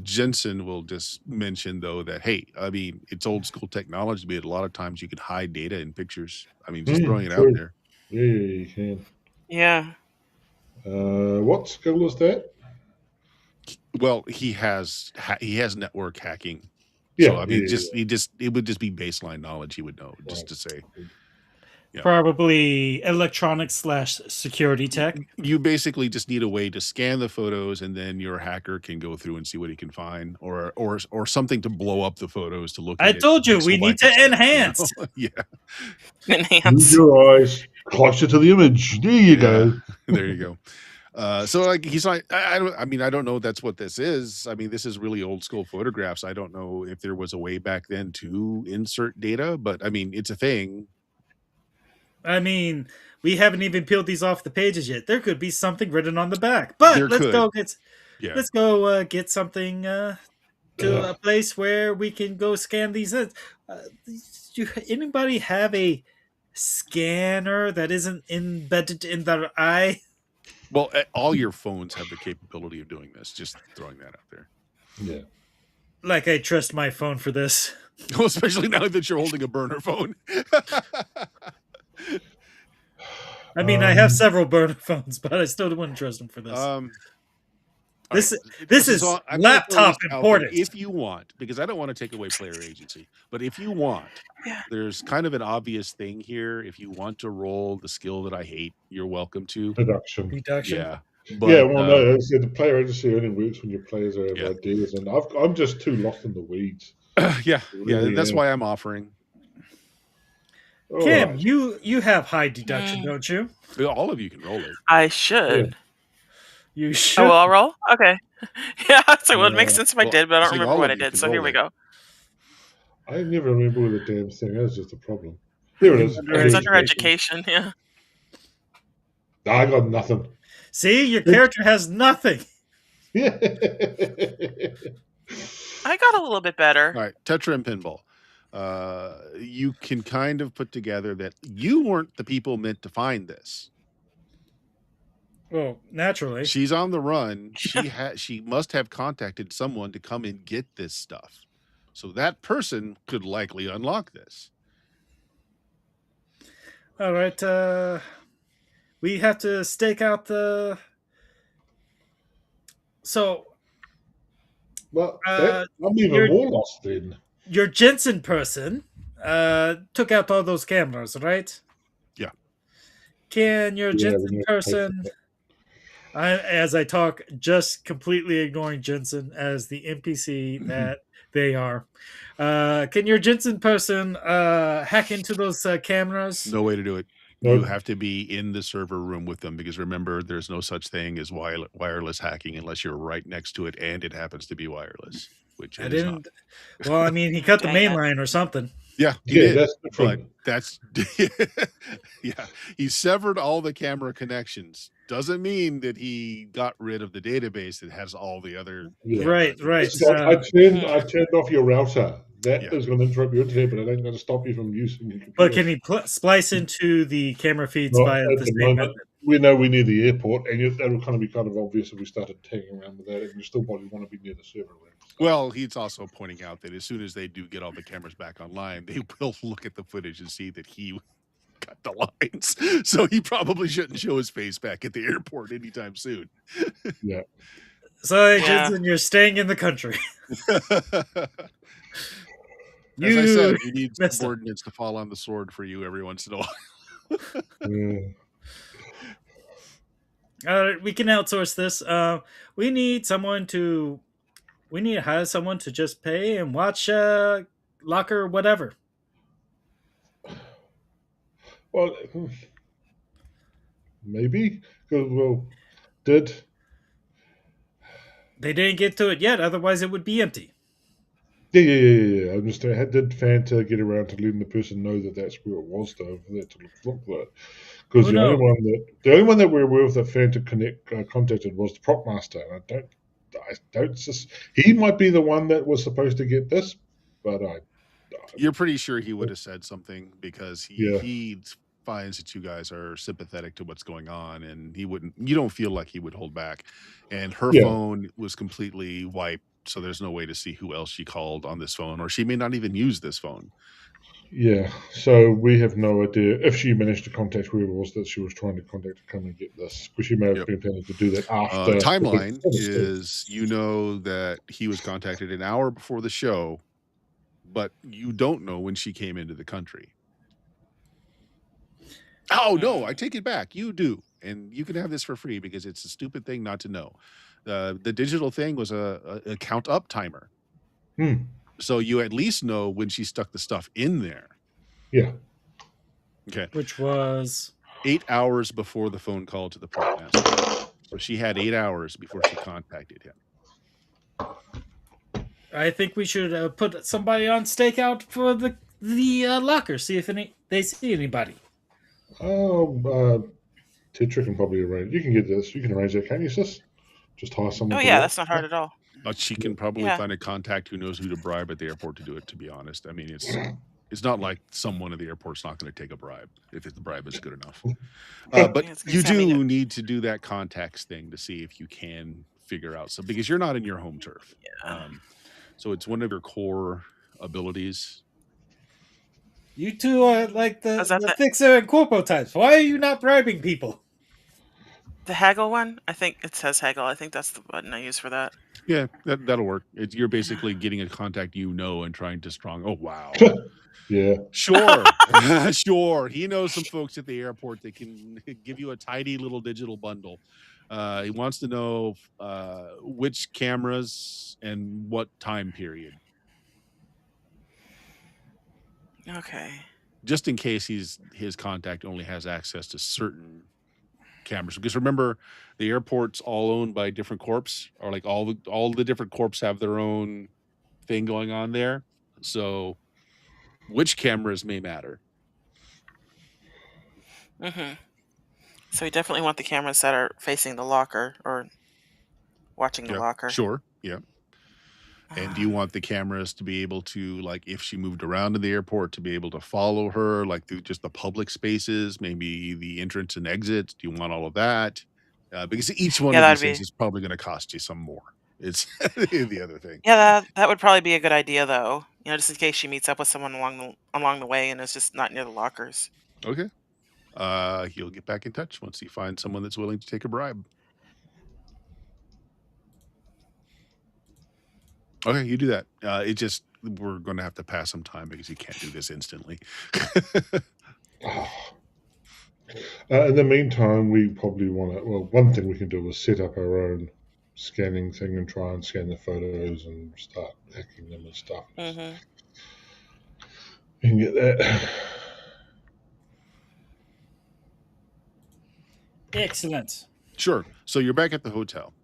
Jensen will just mention though that hey, I mean it's old school technology, but a lot of times you can hide data in pictures. I mean, just throwing it out True. there. Yeah, you can. Yeah. What skill is that? Well, he has network hacking. Yeah, So I mean, yeah. it would just be baseline knowledge he would know, just Right. to say. Yeah. Probably electronics / security tech. You basically just need a way to scan the photos, and then your hacker can go through and see what he can find, or something to blow up the photos to look I at it told you we pixel by need to pixel, enhance. Yeah, Move Enhance. your eyes closer to the image. There you go. there you go. So like he's like, I mean, I don't know that's what this is. I mean, this is really old school photographs. I don't know if there was a way back then to insert data, but I mean, it's a thing. I mean, we haven't even peeled these off the pages yet. There could be something written on the back. But There let's could. go get Yeah. let's go get something to a place where we can go scan these in. Do anybody have a scanner that isn't embedded in their eye? Well, all your phones have the capability of doing this. Just throwing that out there. Yeah. Like I trust my phone for this. Well, especially now that you're holding a burner phone. I mean, I have several burner phones, but I still wouldn't trust them for this. This is laptop important. If you want, because I don't want to take away player agency, but if you want, there's kind of an obvious thing here. If you want to roll the skill that I hate, you're welcome to. Deduction. Yeah. But, yeah, well, no, the player agency only works when your players have ideas, and I'm just too lost in the weeds. Yeah, that's why I'm offering. Kim, right. you have high deduction, don't you? All of you can roll it. I should. Yeah. You should. Oh, well, I'll roll? Okay. Yeah, so well, it makes sense if I did, but I don't remember what I did, so here we go. I never remember what the damn thing is, just a problem. Here it is. It's under education, yeah. I got nothing. See, your character has nothing. Yeah. I got a little bit better. All right, Tetra and Pinball. You can kind of put together that you weren't the people meant to find this. Well, naturally. She's on the run. She must have contacted someone to come and get this stuff. So that person could likely unlock this. All right. We have to stake out the... So... Well, I'm even more lost then. Your Jensen person took out all those cameras, right? Yeah. Can your Jensen person... as I talk, just completely ignoring Jensen as the NPC that they are. Can your Jensen person hack into those cameras? No way to do it. Nope. You have to be in the server room with them because remember, there's no such thing as wireless hacking unless you're right next to it and it happens to be wireless. Which I didn't. Not. Well, I mean, he cut the main line or something. Yeah, he did. That's he severed all the camera connections. Doesn't mean that he got rid of the database that has all the other. Yeah. Right. I turned off your router. That is going to interrupt your internet, but it ain't going to stop you from using your computer. But can he splice into the camera feeds via the same method? We know we're near the airport, and that'll be kind of obvious if we started tagging around with that, and you still probably want to be near the server room. Well, he's also pointing out that as soon as they do get all the cameras back online, they will look at the footage and see that he cut the lines. So he probably shouldn't show his face back at the airport anytime soon. Yeah. So, Jensen, you're staying in the country. As I said, you need subordinates to fall on the sword for you every once in a while. We can outsource this. We need to hire someone to just pay and watch Locker whatever. Well, maybe because they didn't get to it yet? Otherwise, it would be empty. Yeah. I understand. Did Fanta get around to letting the person know that that's where it was, though, for that to look for it? Because Who the only knows? one that we're aware of that Fanta contacted was the prop master, and I don't. He might be the one that was supposed to get this, but You're pretty sure he would have said something because yeah, he finds that you guys are sympathetic to what's going on, and he wouldn't. You don't feel like he would hold back. And her yeah, phone was completely wiped, so there's no way to see who else she called on this phone, or she may not even use this phone. yeah. So we have no idea if she managed to contact whoever it was that she was trying to contact to come and get this, because she may have Yep. been planning to do that after. Timeline is you know that he was contacted an hour before the show, but you don't know when she came into the country. Oh no, I take it back. You do, and you can have this for free because it's a stupid thing not to know. The digital thing was a count up timer, so you at least know when she stuck the stuff in there. Yeah. Okay. Which was 8 hours before the phone call to the prop master. So she had 8 hours before she contacted him. I think we should put somebody on stakeout for the locker. See if they see anybody. Oh, Tetra can probably arrange. You can get this. You can arrange that, can't you, sis? Just hire someone. Oh yeah, that's not hard at all. But she can probably find a contact who knows who to bribe at the airport to do it. To be honest, I mean it's not like someone at the airport's not going to take a bribe if the bribe is good enough. But you do need to do that contacts thing to see if you can figure out something, because you're not in your home turf. Yeah. So it's one of your core abilities. You two are like the fixer and corpo types. Why are you not bribing people? The haggle one? I think it says haggle. I think that's the button I use for that. Yeah, that'll work. You're basically getting a contact and trying to strong. Oh wow. Yeah. Sure. Sure. He knows some folks at the airport that can give you a tidy little digital bundle. He wants to know which cameras and what time period. Okay. Just in case his contact only has access to certain cameras, because remember, the airport's all owned by different corps, or like all the different corps have their own thing going on there. So which cameras may matter. So we definitely want the cameras that are facing the locker or watching the locker. Sure. Yeah. And do you want the cameras to be able to, like, if she moved around in the airport, to be able to follow her, like through just the public spaces, maybe the entrance and exits? Do you want all of that? Because each one of these things is probably going to cost you some more. It's the other thing. Yeah, that would probably be a good idea, though. You know, just in case she meets up with someone along the way and is just not near the lockers. Okay. He'll get back in touch once he finds someone that's willing to take a bribe. Okay, you do that. We're going to have to pass some time because you can't do this instantly. In the meantime, we probably want to. Well, one thing we can do is set up our own scanning thing and try and scan the photos and start hacking them and stuff. And get that. Excellent. Sure. So you're back at the hotel.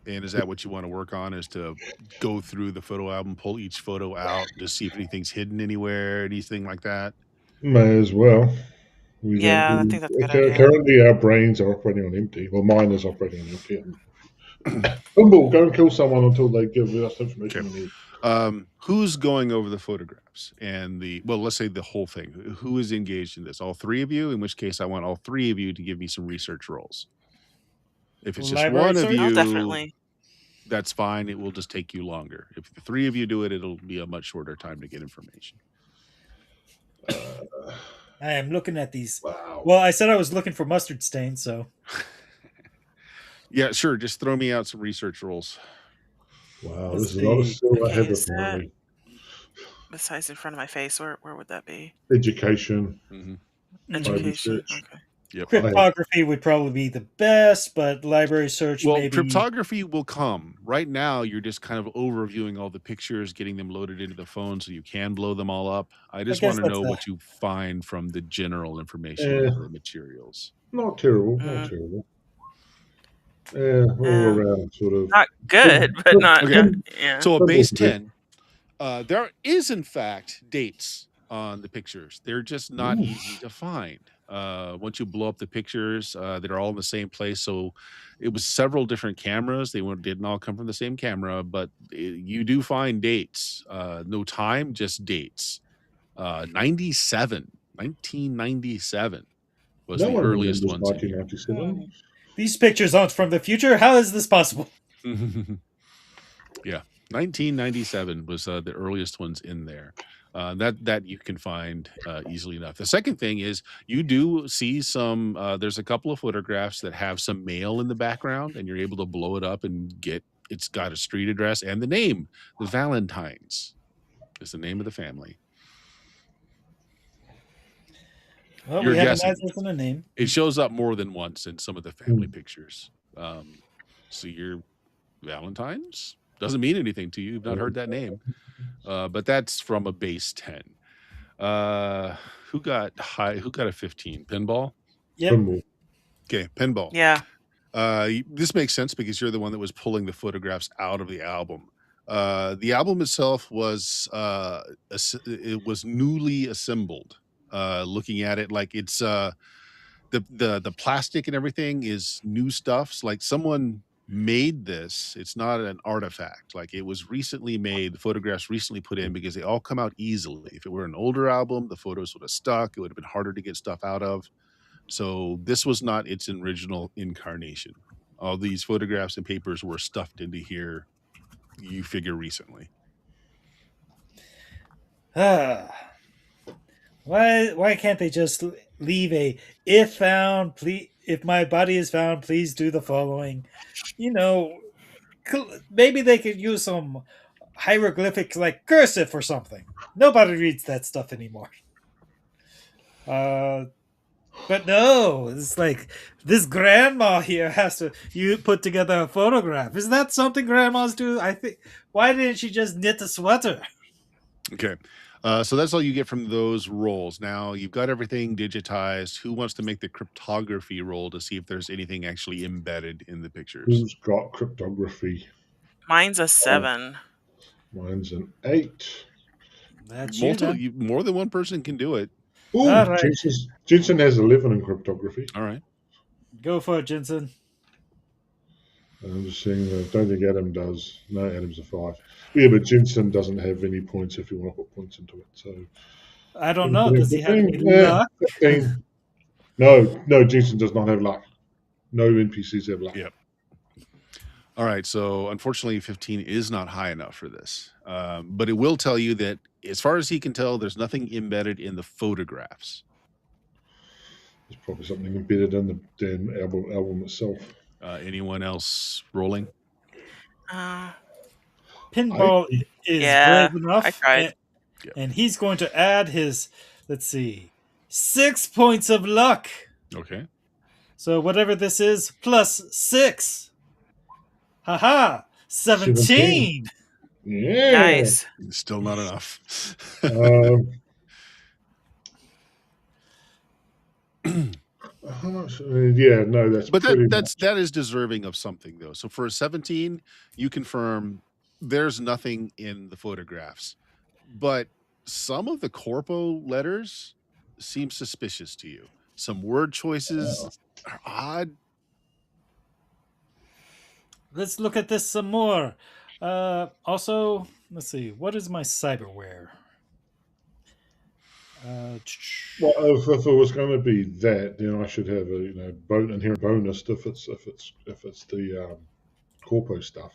And is that what you want to work on, is to go through the photo album, pull each photo out, to see if anything's hidden anywhere, anything like that? May as well. I think that's a good idea. Currently, our brains are operating on empty. Well, mine is operating on empty. Bumble, go and kill someone until they give us information we need. Who's going over the photographs and let's say the whole thing? Who is engaged in this? All three of you? In which case, I want all three of you to give me some research rolls. If it's just one of you, definitely. That's fine. It will just take you longer. If the three of you do it, it'll be a much shorter time to get information. I am looking at these. Wow. Well, I said I was looking for mustard stains, so. Yeah, sure. Just throw me out some research rolls. Wow, this is not a skill I have apparently. The size in front of my face, where would that be? Education. Education. Okay. Yep. Cryptography would probably be the best, but library search maybe. Cryptography will come. Right now, you're just kind of overviewing all the pictures, getting them loaded into the phone so you can blow them all up. I just want to know what you find from the general information of the materials. Not terrible. Not terrible. Yeah, all around sort of. Not good, but not good. Yeah. So a base 10. There is, in fact, dates on the pictures. They're just not Ooh. easy to find. Once you blow up the pictures, they're all in the same place. So it was several different cameras. Didn't all come from the same camera, but you do find dates. No time, just dates. 1997 was No the one earliest remembers ones in here. 1997. These pictures aren't from the future. How is this possible? Yeah, 1997 was the earliest ones in there. That you can find easily enough. The second thing is you do see some. There's a couple of photographs that have some mail in the background, and you're able to blow it up and get. It's got a street address and the name. The Valentines is the name of the family. Well, You're we have an guessing. address and a name. It shows up more than once in some of the family pictures. So your Valentines doesn't mean anything to you. You've not heard that name. But that's from a base 10. Who got a 15? Pinball? Yep. Pinball. Okay, pinball. Yeah. This makes sense because you're the one that was pulling the photographs out of the album. The album itself was it was newly assembled. Looking at it, like it's the plastic and everything is new stuff. So like someone made this. It's not an artifact. Like it was recently made. The photographs recently put in because they all come out easily. If it were an older album, the photos would have stuck. It would have been harder to get stuff out of. So this was not its original incarnation. All these photographs and papers were stuffed into here, you figure, recently. Why can't they just leave a if found, please, if my body is found, please do the following? You know, maybe they could use some hieroglyphics like cursive or something. Nobody reads that stuff anymore. But no, it's like this grandma here has to you put together a photograph. Is that something grandmas do? I think. Why didn't she just knit a sweater? Okay. So that's all you get from those rolls. Now you've got everything digitized. Who wants to make the cryptography roll to see if there's anything actually embedded in the pictures? Who's got cryptography? Mine's a 7. Mine's an 8. That's you, then. More than one person can do it. Ooh, All right. Jensen has 11 in cryptography. All right. Go for it, Jensen. I'm just saying that I don't think Adam does. No, Adam's a 5. Yeah, but Jensen doesn't have any points if you want to put points into it. So I don't know. Does he have any luck? 15. No, Jensen does not have luck. No NPCs have luck. Yep. All right. So unfortunately, 15 is not high enough for this. But it will tell you that as far as he can tell, there's nothing embedded in the photographs. There's probably something embedded in the damn album itself. Anyone else rolling? Pinball is brave enough. I tried. And he's going to add his, let's see, 6 points of luck. Okay. So whatever this is, plus 6. Haha, 17. Yeah. Nice. Still not enough. How much? Yeah, no, that is deserving of something though. So for a 17, you confirm there's nothing in the photographs, but some of the corpo letters seem suspicious to you. Some word choices are odd. Let's look at this some more. Also, let's see. What is my cyberware? Well, if it was going to be that, then I should have a inherent bonus if it's the corpo stuff.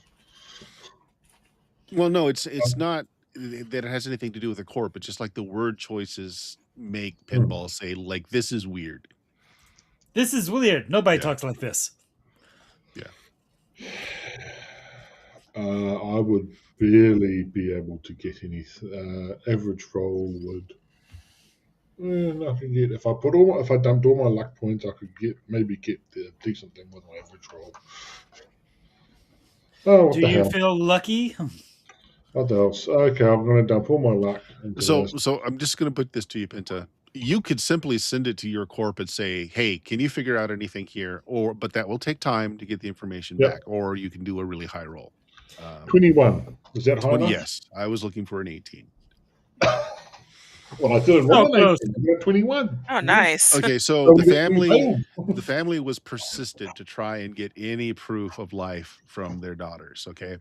Well, no, it's not that it has anything to do with the corp, but just like the word choices make pinball say like this is weird. This is weird. Nobody talks like this. Yeah. I would barely be able to get any average roll would. I can get if I dumped all my luck points, I could get the decent thing with my average roll. Oh, do you feel lucky? What else? Okay, I'm going to dump all my luck. So I'm just going to put this to you, Penta. You could simply send it to your corp and say, "Hey, can you figure out anything here?" But that will take time to get the information back. Or you can do a really high roll. Um, 21. Is that high 20, enough? yes, I was looking for an 18. Well, I didn't So want an 18. close. I got 21. Oh, nice. Okay, so So the we get three family pounds. the family was persistent to try and get any proof of life from their daughters. Okay,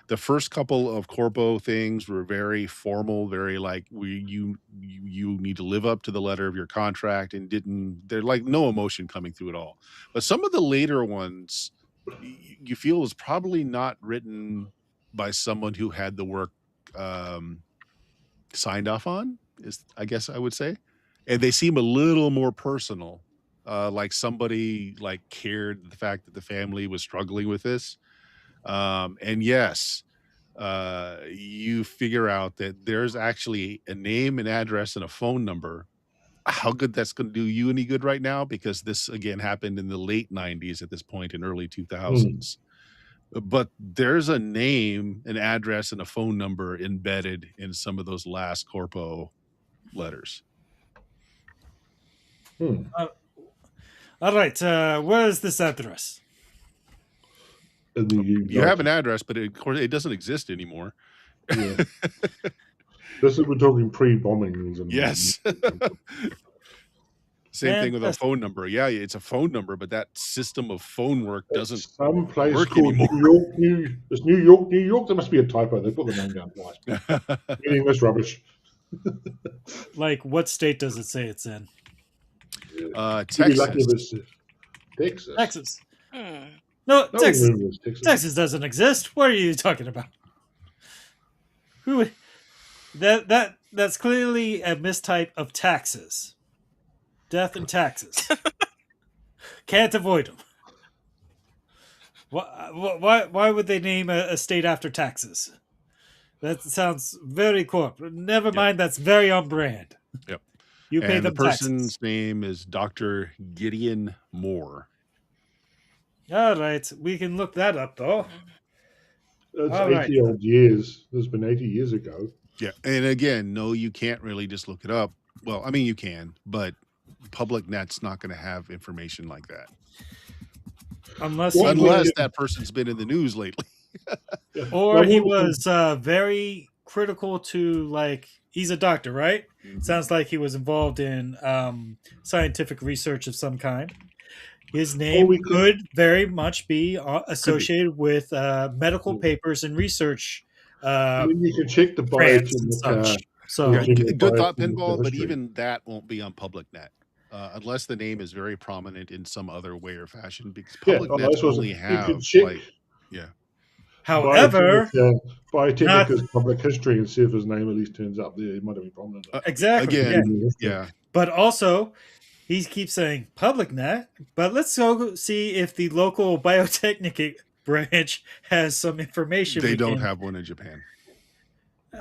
the first couple of corpo things were very formal, very like you need to live up to the letter of your contract, and didn't they're like no emotion coming through at all. But some of the later ones you feel is probably not written by someone who had the work um, signed off on, is I guess I would say, and they seem a little more personal, like somebody like cared the fact that the family was struggling with this. And yes, you figure out that there's actually a name, an address, and a phone number. How good that's going to do you any good right now? Because this again happened in the late '90s at this point in early Mm. 2000s. But there's a name, an address, and a phone number embedded in some of those last corpo letters. Hmm. All right. Where is this address? In the You have an address, but of course it doesn't exist anymore. Yeah. This is, we're talking pre-bombings. And Yes. Same thing with a Fantastic. phone number. Yeah, it's a phone number, but that system of phone work doesn't some place work called anymore. New York. It's New York, New York. There must be a typo. They put the name down twice. Meaning this rubbish. Like, what state does it say it's in? You'd be lucky if Texas. it's Texas. Texas. Hmm. No, No Texas. one remembers Texas. Texas doesn't exist. What are you talking about? Who? That's clearly a mistype of taxes. Death and taxes. Can't avoid them. Why would they name a state after taxes? That sounds very corporate. Never mind, that's very on brand. Yep. You pay And the them person's taxes. name is Dr. Gideon Moore. All right, we can look that up though. It's All 80 right. odd years. This has been 80 years ago. Yeah. And again, no, you can't really just look it up. Well, I mean, you can, but public net's not going to have information like that. Unless Well, that person's been in the news lately. or he was very critical to, like, he's a doctor, right? Sounds like he was involved in scientific research of some kind. His name could very much be associated with medical papers and research. I mean, you can check the grants and biochemical. such. So Yeah, Biochemical good thought, biochemical Pinball, but history. even that won't be on public net. Unless the name is very prominent in some other way or fashion, because public Yeah, nets this was only you have can check like, yeah. however, Biochemica's public history and see if his name at least turns up there. He might have been prominent. exactly. Again, yeah. But also, he keeps saying public net. But let's go see if the local biotechnic branch has some information. They don't have one in Japan.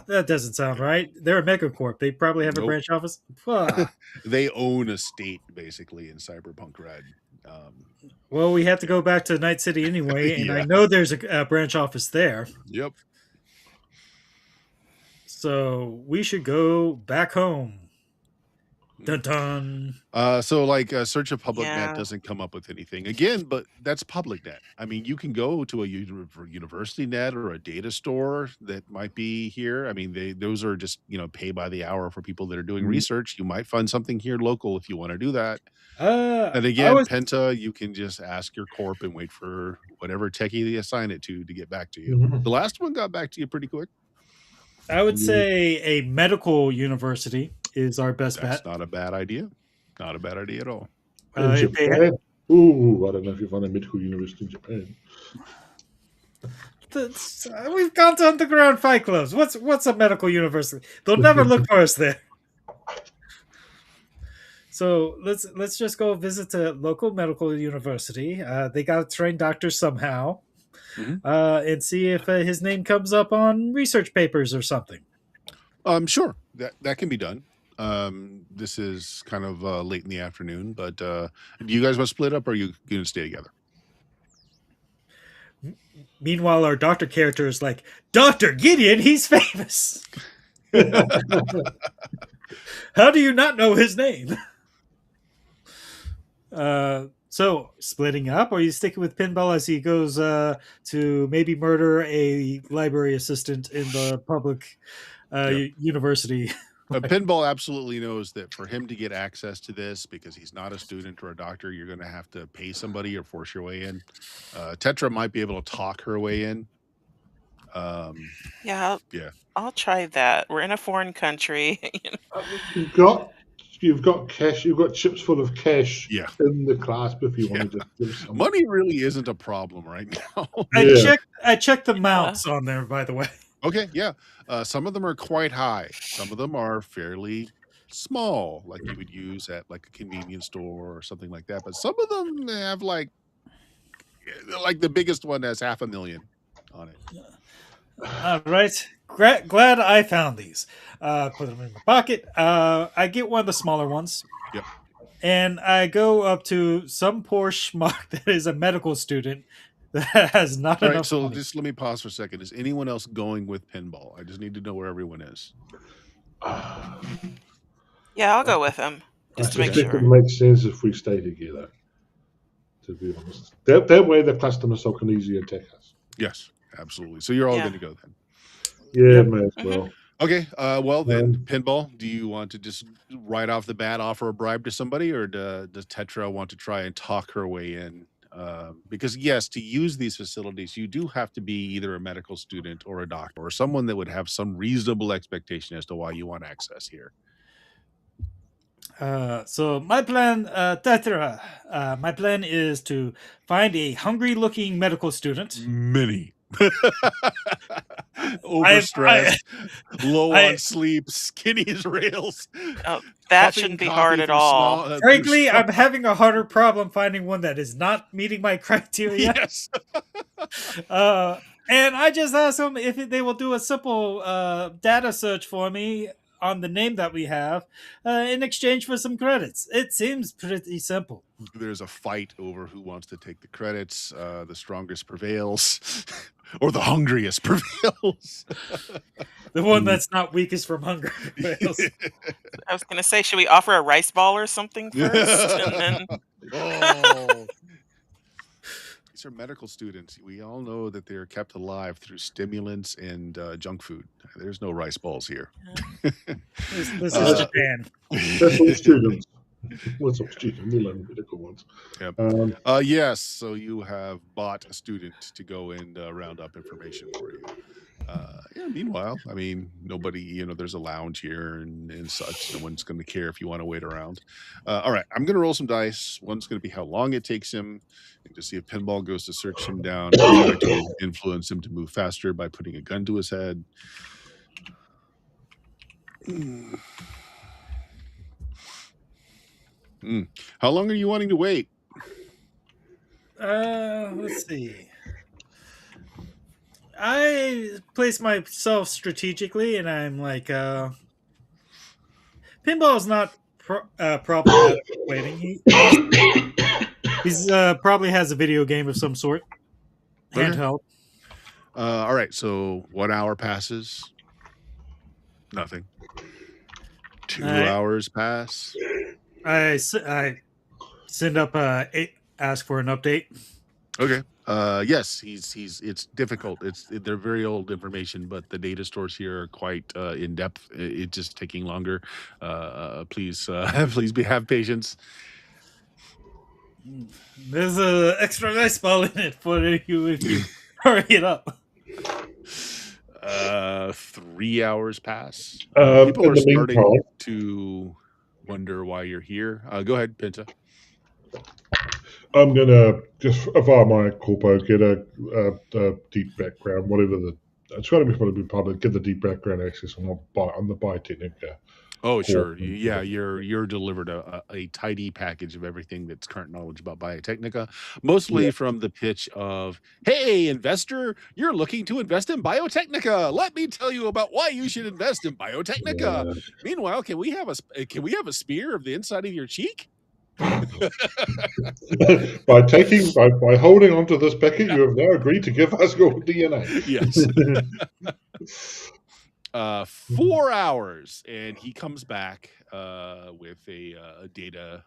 That doesn't sound right. They're a megacorp. They probably have a Nope. branch office. Ah. They own a state basically in Cyberpunk Red. Well, we have to go back to Night City anyway, and I Yeah. know there's a branch office there. Yep. So we should go back home. Dun dun. So like a search of public Yeah. net doesn't come up with anything again, but that's public net. I mean, you can go to a university net or a data store that might be here. I mean, those are just, pay by the hour for people that are doing research. You might find something here local if you want to do that. And again, Penta, you can just ask your corp and wait for whatever techie they assign it to get back to you. The last one got back to you pretty quick. I would say a medical university is our best That's bet. not a bad idea. Not a bad idea at all. In Japan? Ooh, I don't know if you find a medical university in Japan. We've gone to underground fight clubs. What's a medical university? They'll never look for us there. So let's just go visit a local medical university. They got to train doctors somehow, and see if his name comes up on research papers or something. Sure, that can be done. This is kind of late in the afternoon, but do you guys want to split up, or are you going to stay together? Meanwhile, our doctor character is like, Dr. Gideon, he's famous. How do you not know his name? So, splitting up, or are you sticking with Pinball as he goes to maybe murder a library assistant in the public Yep. university? Pinball absolutely knows that for him to get access to this, because he's not a student or a doctor, you're going to have to pay somebody or force your way in. Tetra might be able to talk her way in. Yeah, Yeah. I'll try that. We're in a foreign country. You've got cash. You've got chips full of cash Yeah. in the clasp if you want to just give some Money really isn't a problem right now. I checked the mounts on there, by the way. Okay, yeah. Some of them are quite high. Some of them are fairly small, like you would use at like a convenience store or something like that. But some of them have like the biggest one has $500,000 on it. All right. Glad I found these. Put them in my pocket. I get one of the smaller ones. Yep. And I go up to some poor schmuck that is a medical student that has not All enough right, so money. just let me pause for a second. Is anyone else going with Pinball? I just need to know where everyone is. Yeah, I'll go with him just to make suspect sure. it makes sense if we stay together. To be honest, that way the customer so can easily attack us. Yes, absolutely. So you're all Yeah. going to go then. Yeah, Yep. may as well. Okay. Well then, Pinball, do you want to just right off the bat offer a bribe to somebody, or does Tetra want to try and talk her way in? Because yes, to use these facilities, you do have to be either a medical student or a doctor or someone that would have some reasonable expectation as to why you want access here. So my plan, Tetra, my plan is to find a hungry-looking medical student. Many. Overstressed, low on sleep, skinny as rails. Oh, that Puffing shouldn't be coffee hard at through all. through Frankly, straw. I'm having a harder problem finding one that is not meeting my criteria. Yes. And I just asked them if they will do a simple data search for me on the name that we have in exchange for some credits. It seems pretty simple. There's a fight over who wants to take the credits. The strongest prevails, or the hungriest prevails. The one that's not weakest from hunger prevails. I was gonna say, should we offer a rice ball or something first, and then? Oh. These are medical students. We all know that they're kept alive through stimulants and junk food. There's no rice balls here. This is Japan. That's all students. What's all students? We'll learn medical ones. Yep. Yes. So you have bought a student to go and round up information for you. Yeah. Meanwhile, I mean, nobody, there's a lounge here and such. No one's going to care if you want to wait around. All right. I'm going to roll some dice. One's going to be how long it takes him to see if Pinball goes to search him down, or try to influence him to move faster by putting a gun to his head. How long are you wanting to wait? Let's see. I place myself strategically, and I'm like, Pinball is not problematic with waiting. He's probably has a video game of some sort, handheld. All right, so 1 hour passes. Nothing. 2 hours pass. I send up ask for an update. Okay. Yes, it's difficult. They're very old information, but the data stores here are quite in depth. It's just taking longer. Please have patience. There's an extra nice ball in it for you if you hurry it up. 3 hours pass. In People are the starting meantime, to wonder why you're here. Go ahead, Penta. I'm gonna just via my corpo get a deep background, whatever it's got to be public. Get the deep background access on the Biotechnica. Oh, sure. Yeah, you're delivered a tidy package of everything that's current knowledge about Biotechnica, mostly from the pitch of, "Hey, investor, you're looking to invest in Biotechnica. Let me tell you about why you should invest in Biotechnica." Yeah. Meanwhile, can we have a spear of the inside of your cheek? by holding onto this packet, you have now agreed to give us your DNA. Yes. 4 hours, and he comes back with a data.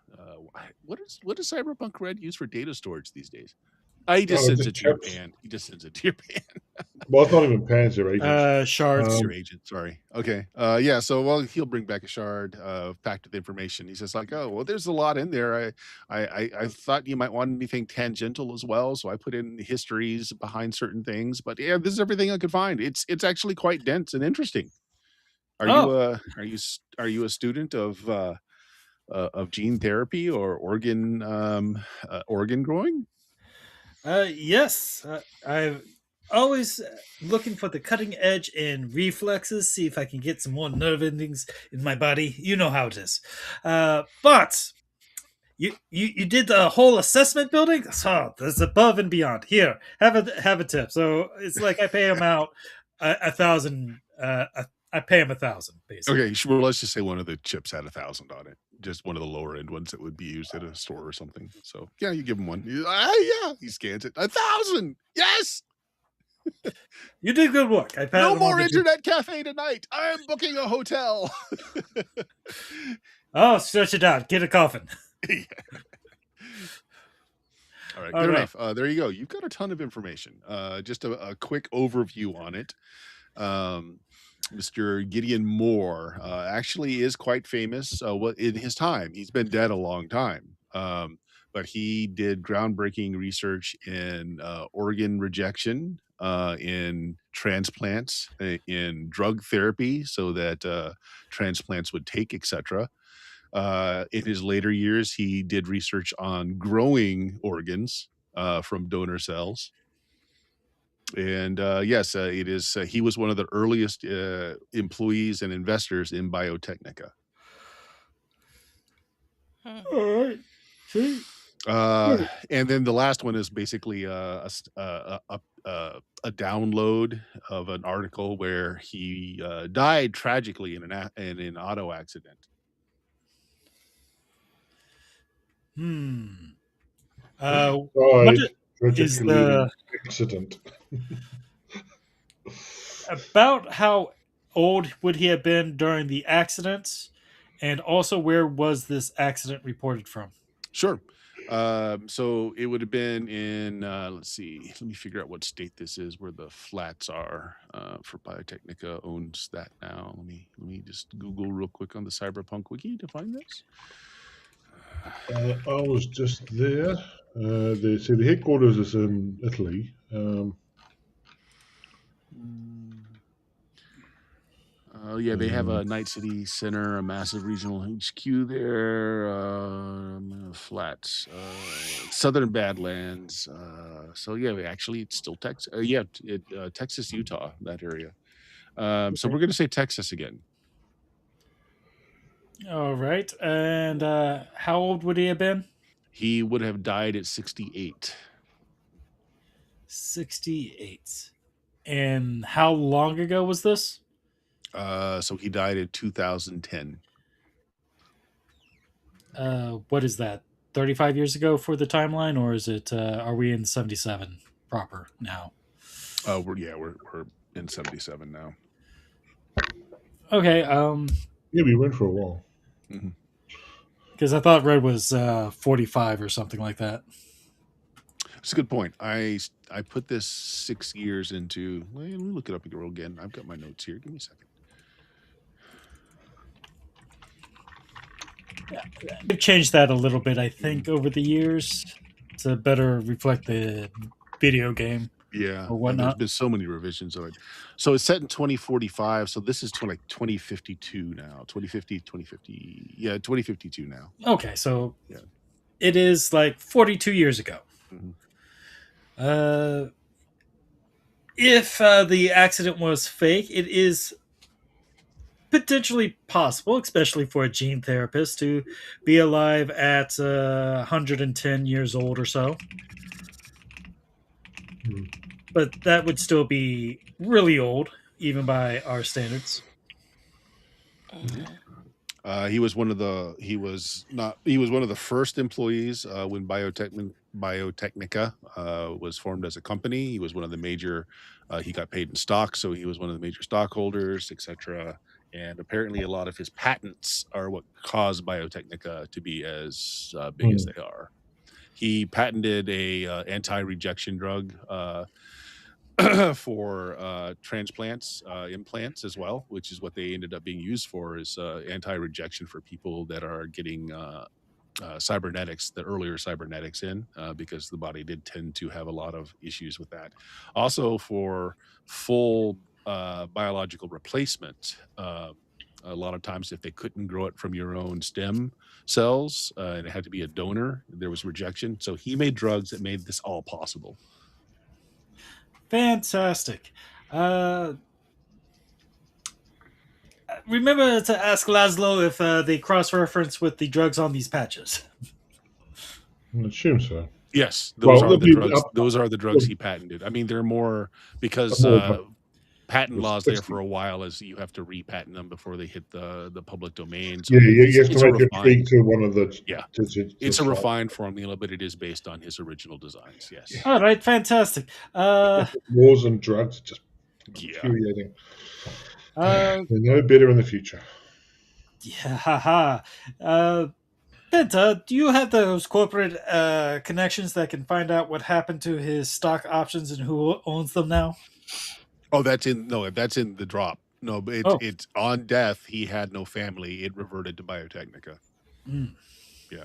What does Cyberpunk Red use for data storage these days? He just sends just it to your chips. pan. He just sends it to your pan. Well, it's not even pans, they're agents. Shards. It's your agent. Sorry. Okay. Yeah. So, he'll bring back a shard packed with information. He says, like, oh, well, there's a lot in there. I thought you might want anything tangential as well, so I put in histories behind certain things. But yeah, this is everything I could find. It's actually quite dense and interesting. Are you a student of gene therapy or organ growing? Yes, I'm always looking for the cutting edge in reflexes. See if I can get some more nerve endings in my body. You know how it is. But you did the whole assessment building. So that's above and beyond. Here, have a tip. So it's like I pay him out a thousand. I pay him 1,000 basically. Okay, well, let's just say one of the chips had 1,000 on it. Just one of the lower end ones that would be used at a store or something. So yeah, you give him one. Yeah, he scans it. 1,000. Yes. You did good work. I No more internet cafe tonight. I'm booking a hotel. Oh, stretch it out. Get a coffin. Yeah. All right, good enough. There you go. You've got a ton of information. Just a quick overview on it. Mr. Gideon Moore actually is quite famous in his time. He's been dead a long time. But he did groundbreaking research in organ rejection, in transplants, in drug therapy, so that transplants would take, etc. In his later years, he did research on growing organs from donor cells. And yes, it is. He was one of the earliest employees and investors in Biotechnica. All right. See? And then the last one is basically a download of an article where he died tragically in an auto accident. What is the accident? About how old would he have been during the accident, and also where was this accident reported from? Sure. So it would have been in, let's see, let me figure out what state this is where the flats are. For Biotechnica owns that now. Let me just Google real quick on the Cyberpunk wiki to find this. I was just there. The headquarters is in Italy. Yeah, they have a Night City Center, a massive regional HQ there. Flats, Southern Badlands. So yeah, actually, it's still Texas. Texas, Utah, that area. So we're going to say Texas again. All right. And how old would he have been? He would have died at 68. 68. And how long ago was this? So he died in 2010. What is that? 35 years ago for the timeline, or is it? Are we in 77 proper now? We're in 77 now. Okay. Yeah, we went for a while. Because I thought Red was 45 or something like that. That's a good point. I put this 6 years into. Let me look it up again. I've got my notes here. Give me a second. Yeah, they've changed that a little bit, I think, over the years to better reflect the video game. Yeah, or whatnot. There's been so many revisions of it. So it's set in 2045. So this is 2052 now. 2050. Yeah, 2052 now. Okay, so it is like 42 years ago. Mm-hmm. If the accident was fake, it is potentially possible, especially for a gene therapist, to be alive at 110 years old or so. But that would still be really old, even by our standards. He was one of the he was one of the first employees when Biotechnica was formed as a company. He was one of the major. He got paid in stock, so he was one of the major stockholders, etc. And apparently, a lot of his patents are what caused Biotechnica to be as big as they are. He patented a anti-rejection drug for transplants, implants as well, which is what they ended up being used for, is anti-rejection for people that are getting cybernetics, the earlier cybernetics in, because the body did tend to have a lot of issues with that. Also for full biological replacement. A lot of times, if they couldn't grow it from your own stem cells, and it had to be a donor, there was rejection. So he made drugs that made this all possible. Fantastic. Remember to ask Laszlo if they cross-reference with the drugs on these patches. I assume so. Yes, those Well, are the drugs. Those are the drugs he patented. I mean, they're more because patent laws there for a while is you have to repatent them before they hit the public domain. So you have to make a tweak to one of the. It's a refined formula, but it is based on his original designs. Yes. All right, fantastic. Wars and drugs, just infuriating. They're no better in the future. Yeah, haha. Penta, do you have those corporate connections that can find out what happened to his stock options and who owns them now? Oh, that's in the drop. No, but it's on death. He had no family. It reverted to Biotechnica. Yeah.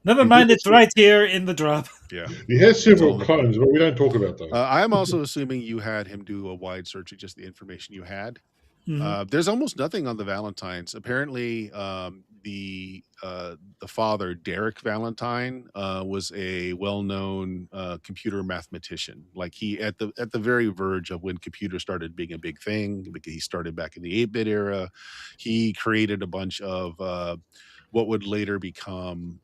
Never mind, it's right here in the drop. Yeah. He has several clones, but we don't talk about those. I'm also assuming you had him do a wide search of just the information you had. There's almost nothing on the Valentines. Apparently, the father, Derek Valentine, was a well-known computer mathematician. Like he at the very verge of when computers started being a big thing, because he started back in the 8-bit era. He created a bunch of what would later become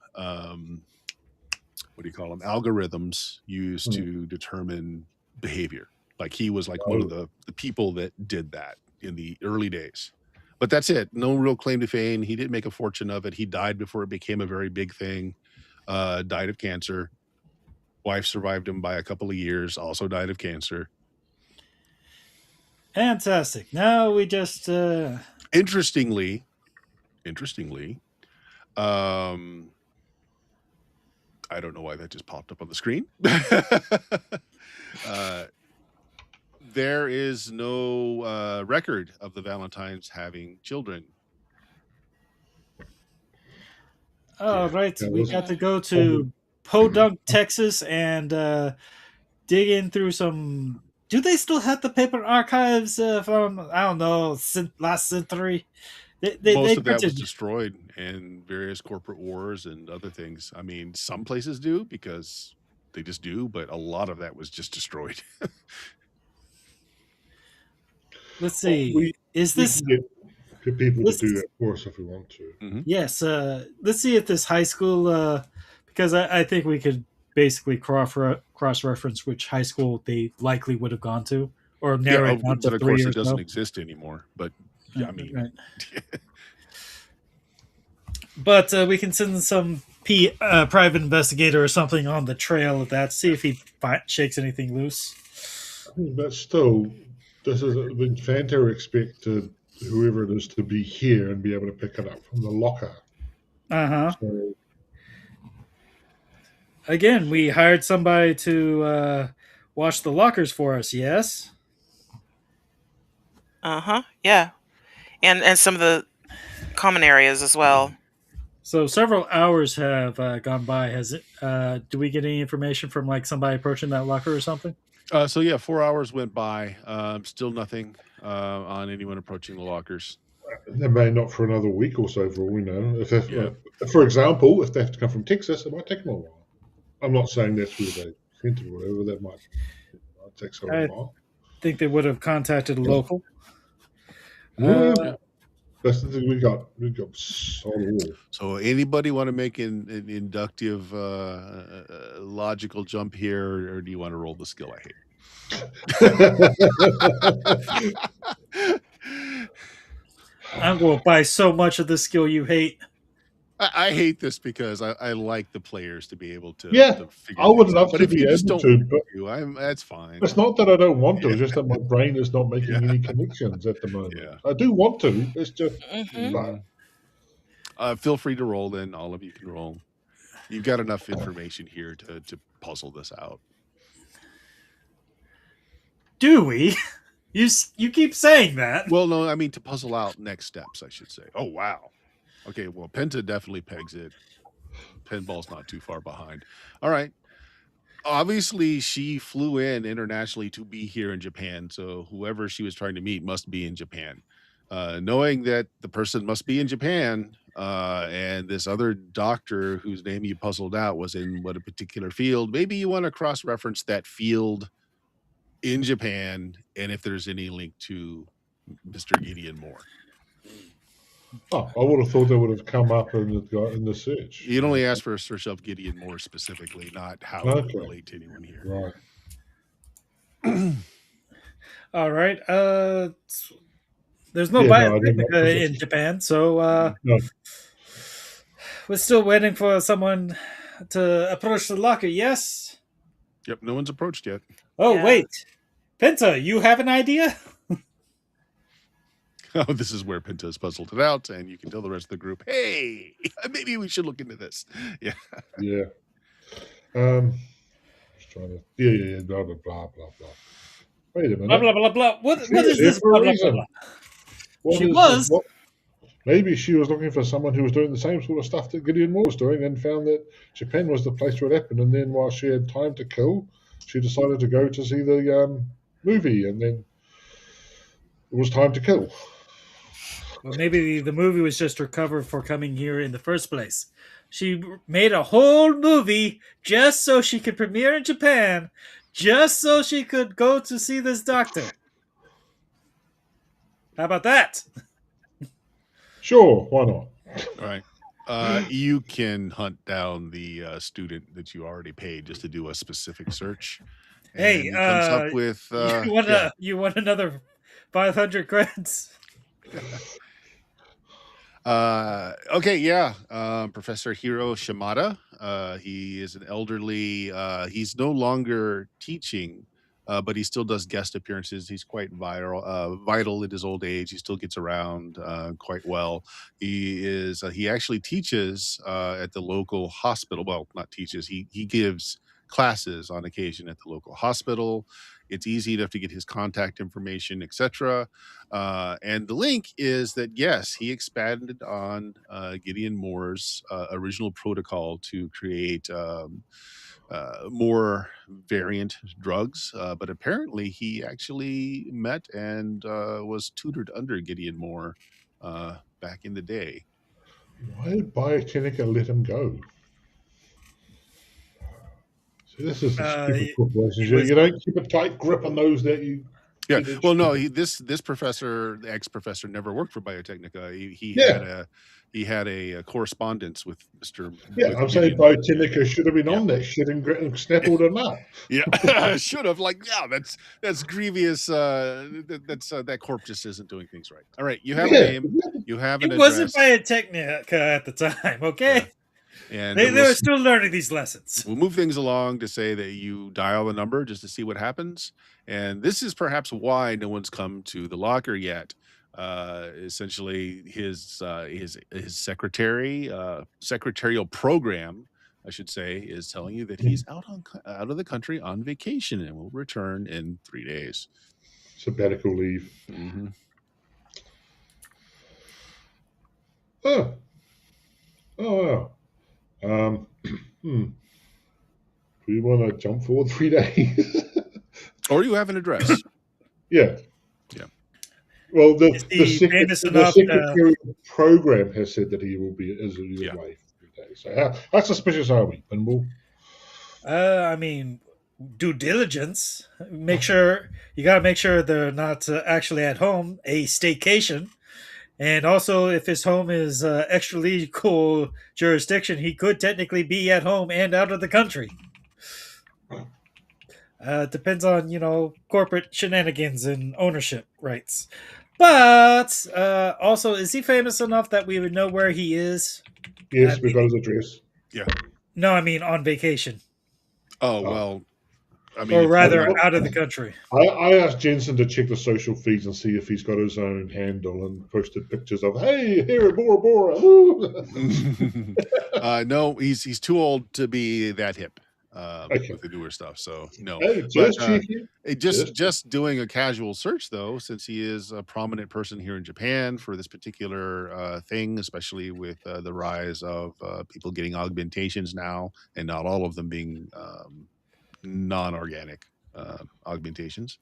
what do you call them? Algorithms used to determine behavior. Like he was like one of the people that did that in the early days. But that's it. No real claim to fame. He didn't make a fortune of it. He died before it became a very big thing. Died of cancer. Wife survived him by a couple of years. Also died of cancer. Fantastic. Now we just Interestingly, I don't know why that just popped up on the screen. There is no record of the Valentines having children. Oh, right. We got to go to Podunk, Texas, and dig in through some. Do they still have the paper archives from, I don't know, last century? Most of that was destroyed in various corporate wars and other things. I mean, some places do because they just do, but a lot of that was just destroyed. Let's see. We get people this, to do that for us if we want to. Yes. Let's see if this high school, because I think we could basically cross-reference which high school they likely would have gone to, or narrow it down to but of course it doesn't exist anymore. But yeah, I mean, right. But we can send some private investigator or something on the trail of that, see if he shakes anything loose. But still, this is when Fanta expected whoever it is to be here and be able to pick it up from the locker. So, again, we hired somebody to wash the lockers for us. Yes. Yeah, and some of the common areas as well. So several hours have gone by. Has it? Do we get any information from like somebody approaching that locker or something? So yeah, 4 hours went by. Still nothing on anyone approaching the lockers. They may not for another week or so, for all we know. For example, if they have to come from Texas, it might take them a while. I'm not saying that's where they sent it or whatever. That might take so a while. I think they would have contacted a local. That's the thing we got solid. So anybody want to make an inductive logical jump here, or do you want to roll the skill I hate? I'm going to buy so much of the skill you hate. I hate this because I like the players to be able to Yeah, figure I would things out. love But to if be you just able don't to, want but to, that's fine. it's not that I don't want to. Yeah, It's just that my brain is not making yeah, any connections at the moment. yeah. I do want to. It's just, Hmm. but Mhm. Feel free to roll. Then all of you can roll. You've got enough information here to puzzle this out. Do we? You keep saying that. Well, no, I mean to puzzle out next steps, I should say. Oh wow. Okay, well, Penta definitely pegs it. Pinball's not too far behind. All right. Obviously, she flew in internationally to be here in Japan, so whoever she was trying to meet must be in Japan. Knowing that the person must be in Japan, and this other doctor whose name you puzzled out was in what a particular field, maybe you want to cross-reference that field in Japan, and if there's any link to Mr. Gideon Moore. oh, I would have thought that would have come up in the search. You'd only ask for a search of Gideon Moore specifically, not how it would Okay, relate to anyone here. right. All right. There's no Yeah, no, I did not Biotechnica possess. in Japan, so Mhm. No, we're still waiting for someone to approach the locker. Yes. Yep, no one's approached yet. Oh Yeah. wait, Penta, you have an idea? Oh, this is where Pinta has puzzled it out, and you can tell the rest of the group, hey, maybe we should look into this. Yeah. yeah. Just trying to. Yeah. Blah blah blah blah blah. Wait a minute. Blah blah blah blah. What She's is here this? for Blah a blah blah reason. blah. What She is was. what? Maybe she was looking for someone who was doing the same sort of stuff that Gideon Moore was doing, and found that Japan was the place where it happened. And then, while she had time to kill, she decided to go to see the movie, and then it was time to kill. Well, maybe the movie was just her cover for coming here in the first place. She made a whole movie just so she could premiere in Japan, just so she could go to see this doctor. How about that? Sure, why not? All right. You can hunt down the student that you already paid just to do a specific search. And Hey, he comes up with you want another 500 credits? Okay, yeah. Professor Hiro Shimada. He is an elderly. He's no longer teaching, but he still does guest appearances. He's quite vital in his old age. He still gets around quite well. He is. He actually teaches at the local hospital. Well, not teaches. He gives classes on occasion at the local hospital. It's easy enough to get his contact information, etc. And the link is that, yes, he expanded on Gideon Moore's original protocol to create more variant drugs. But apparently, he actually met and was tutored under Gideon Moore back in the day. Why did Biotenica let him go? So this is the stupid corporations. You don't keep a tight grip on those that you. Yeah. Well, no. This professor, the ex-professor, never worked for Biotechnica. He had a correspondence with Mr. Yeah, with I'm saying Gideon. Biotenica should have been on that shit and snapped them up. Yeah, should have. Like, yeah, that's grievous. That corp just isn't doing things right. All right, you have a name. You have an It wasn't address. Biotechnica at the time, okay? Yeah. And They were still learning these lessons. we'll move things along to say that you dial the number just to see what happens. And this is perhaps why no one's come to the locker yet. Essentially, his secretarial program, I should say, is telling you that he's out of the country on vacation and will return in 3 days. Sabbatical leave. Mm-hmm. Oh wow. Do you want to jump forward 3 days? Or you have an address. Yeah. Yeah. Well, the famous enough secretary program has said that he will be away for 3 days. So how suspicious are we, Pinball? I mean, due diligence. You got to make sure they're not actually at home. A staycation, and also if his home is extra legal jurisdiction, he could technically be at home and out of the country. Depends on corporate shenanigans and ownership rights. But also, is he famous enough that we would know where he is? Yes, we've got his address. Yeah. No, I mean on vacation, Oh, Oh. well, I mean, or if you rather, want- out of the country. I asked Jensen to check the social feeds and see if he's got his own handle and posted pictures of, hey, here, Bora Bora. Woo. no, he's too old to be that hip Okay. with the newer stuff. So no, Hey, but just checking. just doing a casual search though, since he is a prominent person here in Japan for this particular thing, especially with the rise of people getting augmentations now, and not all of them being non-organic augmentations.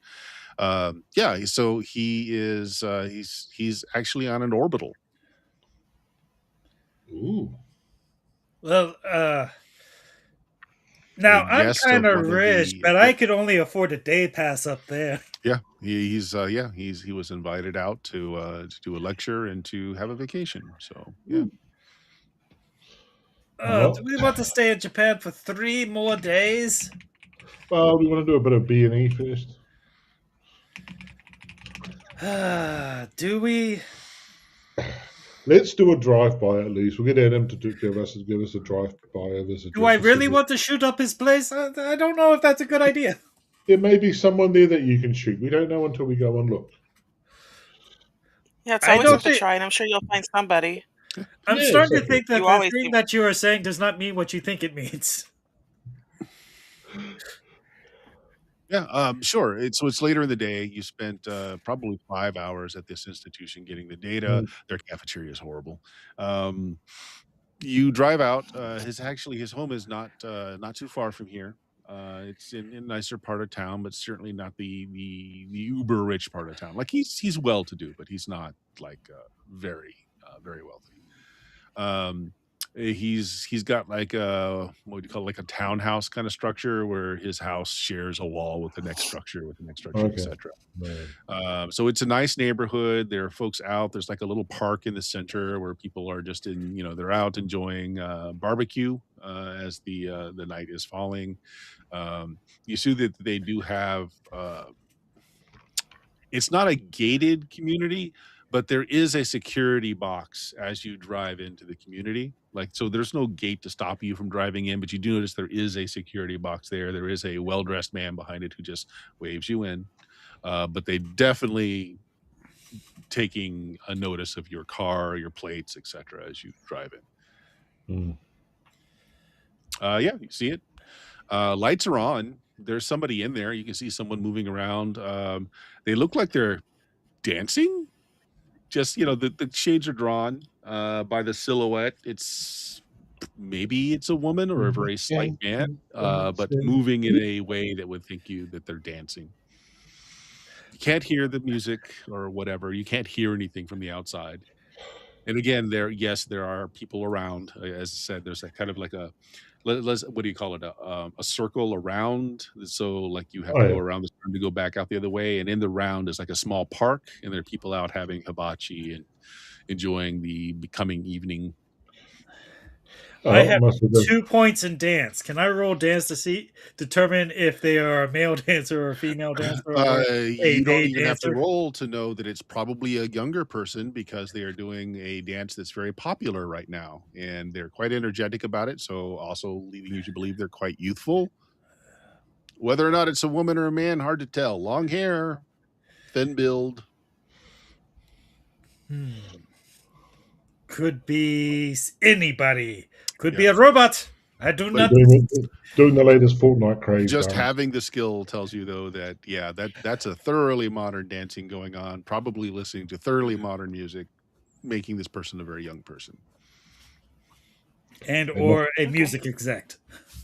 Yeah, so he is he's actually on an orbital. Ooh. Well, now A I'm guest kind of of one of rich, the- but I could only afford a day pass up there. Yeah, he was invited out to do a lecture and to have a vacation. So yeah, Well, Do we want to stay in Japan for 3 more days? well, we want to do a bit of B&E first. Do we? Let's do a drive-by at least. We'll get Adam to give us a drive-by of his address. Do I really want to shoot up his place? I don't know if that's a good idea. There may be someone there that you can shoot. We don't know until we go and look. Yeah, it's I always don't worth a think- try, and I'm sure you'll find somebody. I'm Yeah, starting to exactly. think that You the always thing do. that you are saying does not mean what you think it means. yeah, sure. It's later in the day. You spent probably 5 hours at this institution getting the data. Their cafeteria is horrible. You drive out. His home is not too far from here. It's in a nicer part of town, but certainly not the uber rich part of town. Like he's well to do, but he's not like very wealthy. He's got like a what do you call it, like a townhouse kind of structure where his house shares a wall with the next structure, Okay. etc. Right. So it's a nice neighborhood. There are folks out. There's like a little park in the center where people are just they're out enjoying barbecue as the night is falling. You see that they do have. It's not a gated community, but there is a security box as you drive into the community. Like, so there's no gate to stop you from driving in, but you do notice there is a security box there. There is a well-dressed man behind it who just waves you in. But they definitely taking a notice of your car, your plates, etc. as you drive in. Yeah, you see it. Lights are on. There's somebody in there. You can see someone moving around. They look like they're dancing. Just the shades are drawn by the silhouette. Maybe it's a woman or a very slight man, but moving in a way that would think that they're dancing. You can't hear the music or whatever. You can't hear anything from the outside. And again, there are people around. As I said, there's a kind of like what do you call it? A circle around. So like you have to go around this turn to go back out the other way. And in the round is like a small park, and there are people out having hibachi and enjoying the becoming evening. I have 2 points in dance. Can I roll dance to determine if they are a male dancer or a female dancer? Or you don't even have to roll to know that it's probably a younger person, because they are doing a dance that's very popular right now, and they're quite energetic about it. So also leading you to believe they're quite youthful. Whether or not it's a woman or a man, hard to tell. Long hair, thin build. Could be anybody. Could be a robot. I do not. Doing the latest Fortnite craze. Just having the skill tells you, though, that that's a thoroughly modern dancing going on. Probably listening to thoroughly modern music, making this person a very young person, or a music exec.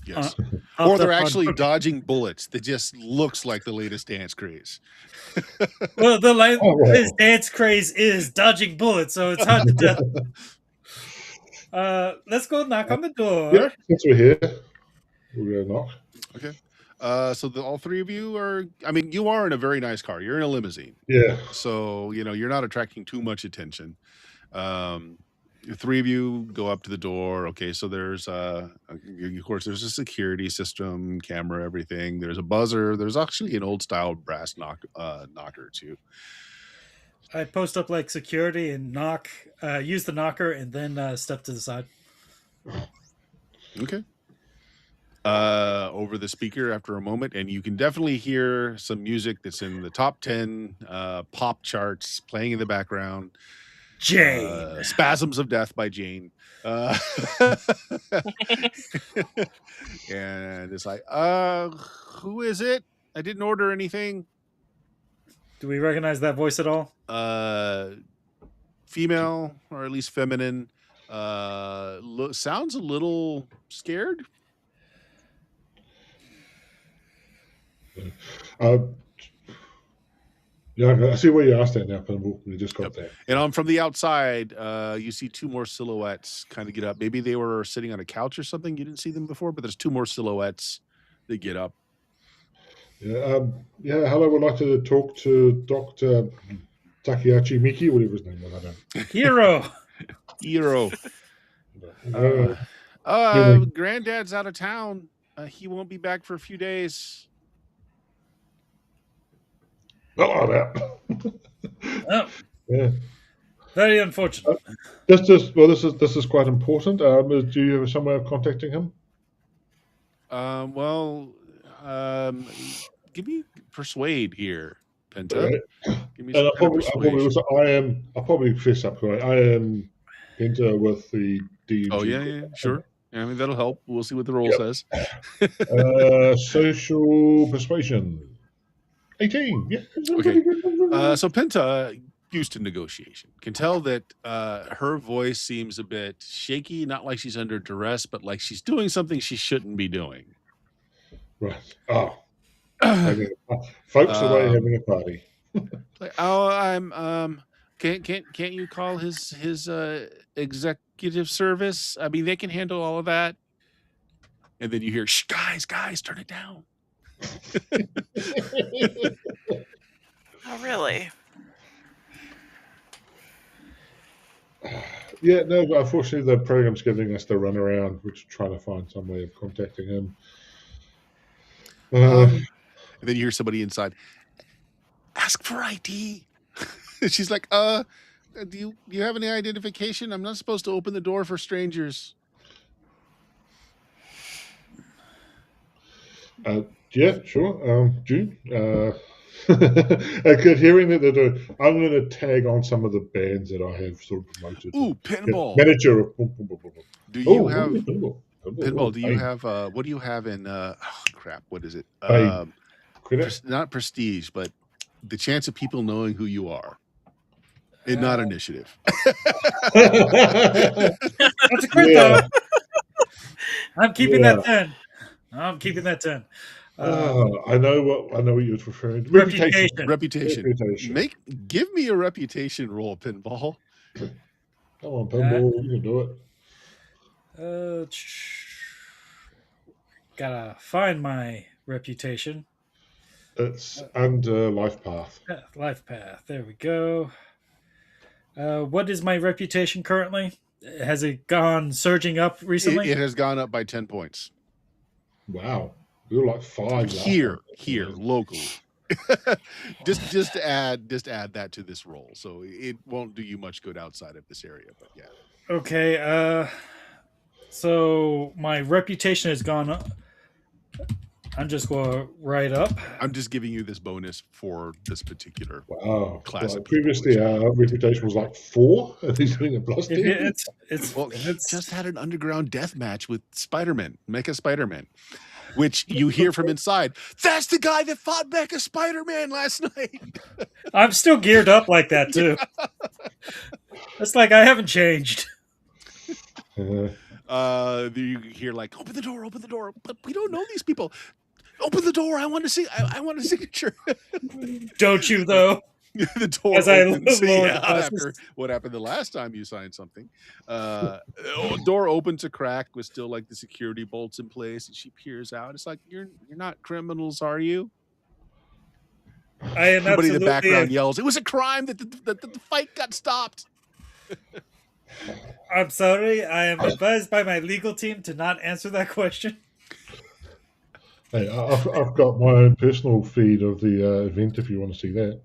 Yes, or they're actually dodging bullets. That just looks like the latest dance craze. Well, his dance craze is dodging bullets, so it's hard to tell. Let's go knock on the door. Yeah, since we're here, we'll go knock. Okay. So all three of you are. I mean, you are in a very nice car. You're in a limousine. Yeah. So you're not attracting too much attention. The three of you go up to the door. Okay, so there's of course there's a security system, camera, everything. There's a buzzer. There's actually an old style brass knocker too. I post up like security and knock, use the knocker, and then step to the side. Okay. Over the speaker after a moment, and you can definitely hear some music that's in the top 10 pop charts playing in the background. Jane. Spasms of Death by Jane. And it's like, who is it? I didn't order anything. Do we recognize that voice at all? Female, or at least feminine. Sounds a little scared. Yeah, I see where you asked that now, Pinball. We just got that. And from the outside, you see two more silhouettes kind of get up. Maybe they were sitting on a couch or something. You didn't see them before, but there's two more silhouettes that get up. Yeah, hello. We'd like to talk to Dr. Takehachi Miki, whatever his name was. I don't Hero. Granddad's out of town. He won't be back for a few days. Oh, yeah. Very unfortunate. This is quite important. Do you have some way of contacting him? Give me persuade here, Penta. Right. Give me And I'll probably fess up. Right? I am Penta with the DMG. Oh yeah, sure. I mean that'll help. We'll see what the roll says. Social persuasion. 18. Yeah. Okay. So Penta, used to negotiation, can tell that her voice seems a bit shaky, not like she's under duress, but like she's doing something she shouldn't be doing. Right. Oh. Folks away having a party. Can't you call his executive service? I mean, they can handle all of that. And then you hear, shh, guys, turn it down. Oh, really? Yeah, no, but unfortunately the program's giving us the runaround. We're trying to find some way of contacting him. And then you hear somebody inside, ask for ID. She's like, do you have any identification? I'm not supposed to open the door for strangers. Yeah, sure. June. Hearing that they're doing, I'm going to tag on some of the bands that I have sort of promoted. Ooh, pinball. Manager of. Do you have pinball? Do you have what do you have in? Crap. What is it? Not prestige, but the chance of people knowing who you are. And not initiative. That's a crit though. I'm keeping that 10. I'm keeping that 10. I know what you're referring to. Reputation. Give me a reputation roll, Pinball. Come on, Pinball, you can do it. Gotta find my reputation. It's under life path. Life path. There we go. What is my reputation currently? Has it gone surging up recently? It has gone up by 10 points. Wow. We were like 5 here locally. just to add that to this roll, so it won't do you much good outside of this area. But yeah. Okay. So my reputation has gone up. I'm just going right up. I'm just giving you this bonus for this particular class. Like previously, our reputation was like 4, and he's doing a plus 10. He just had an underground death match with Spider-Man, Mecha Spider-Man, which you hear from inside. That's the guy that fought Mecha Spider-Man last night. I'm still geared up like that too. It's like I haven't changed. You hear like, open the door, but we don't know these people. Open the door. I want to see. I want a signature. Don't you though? The door. As after what happened the last time you signed something, door opens a crack with still like the security bolts in place, and she peers out. It's like you're not criminals, are you? I am. Somebody in the background yells, "It was a crime that the fight got stopped." I'm sorry. I am advised by my legal team to not answer that question. Hey, I've got my own personal feed of the event if you want to see that.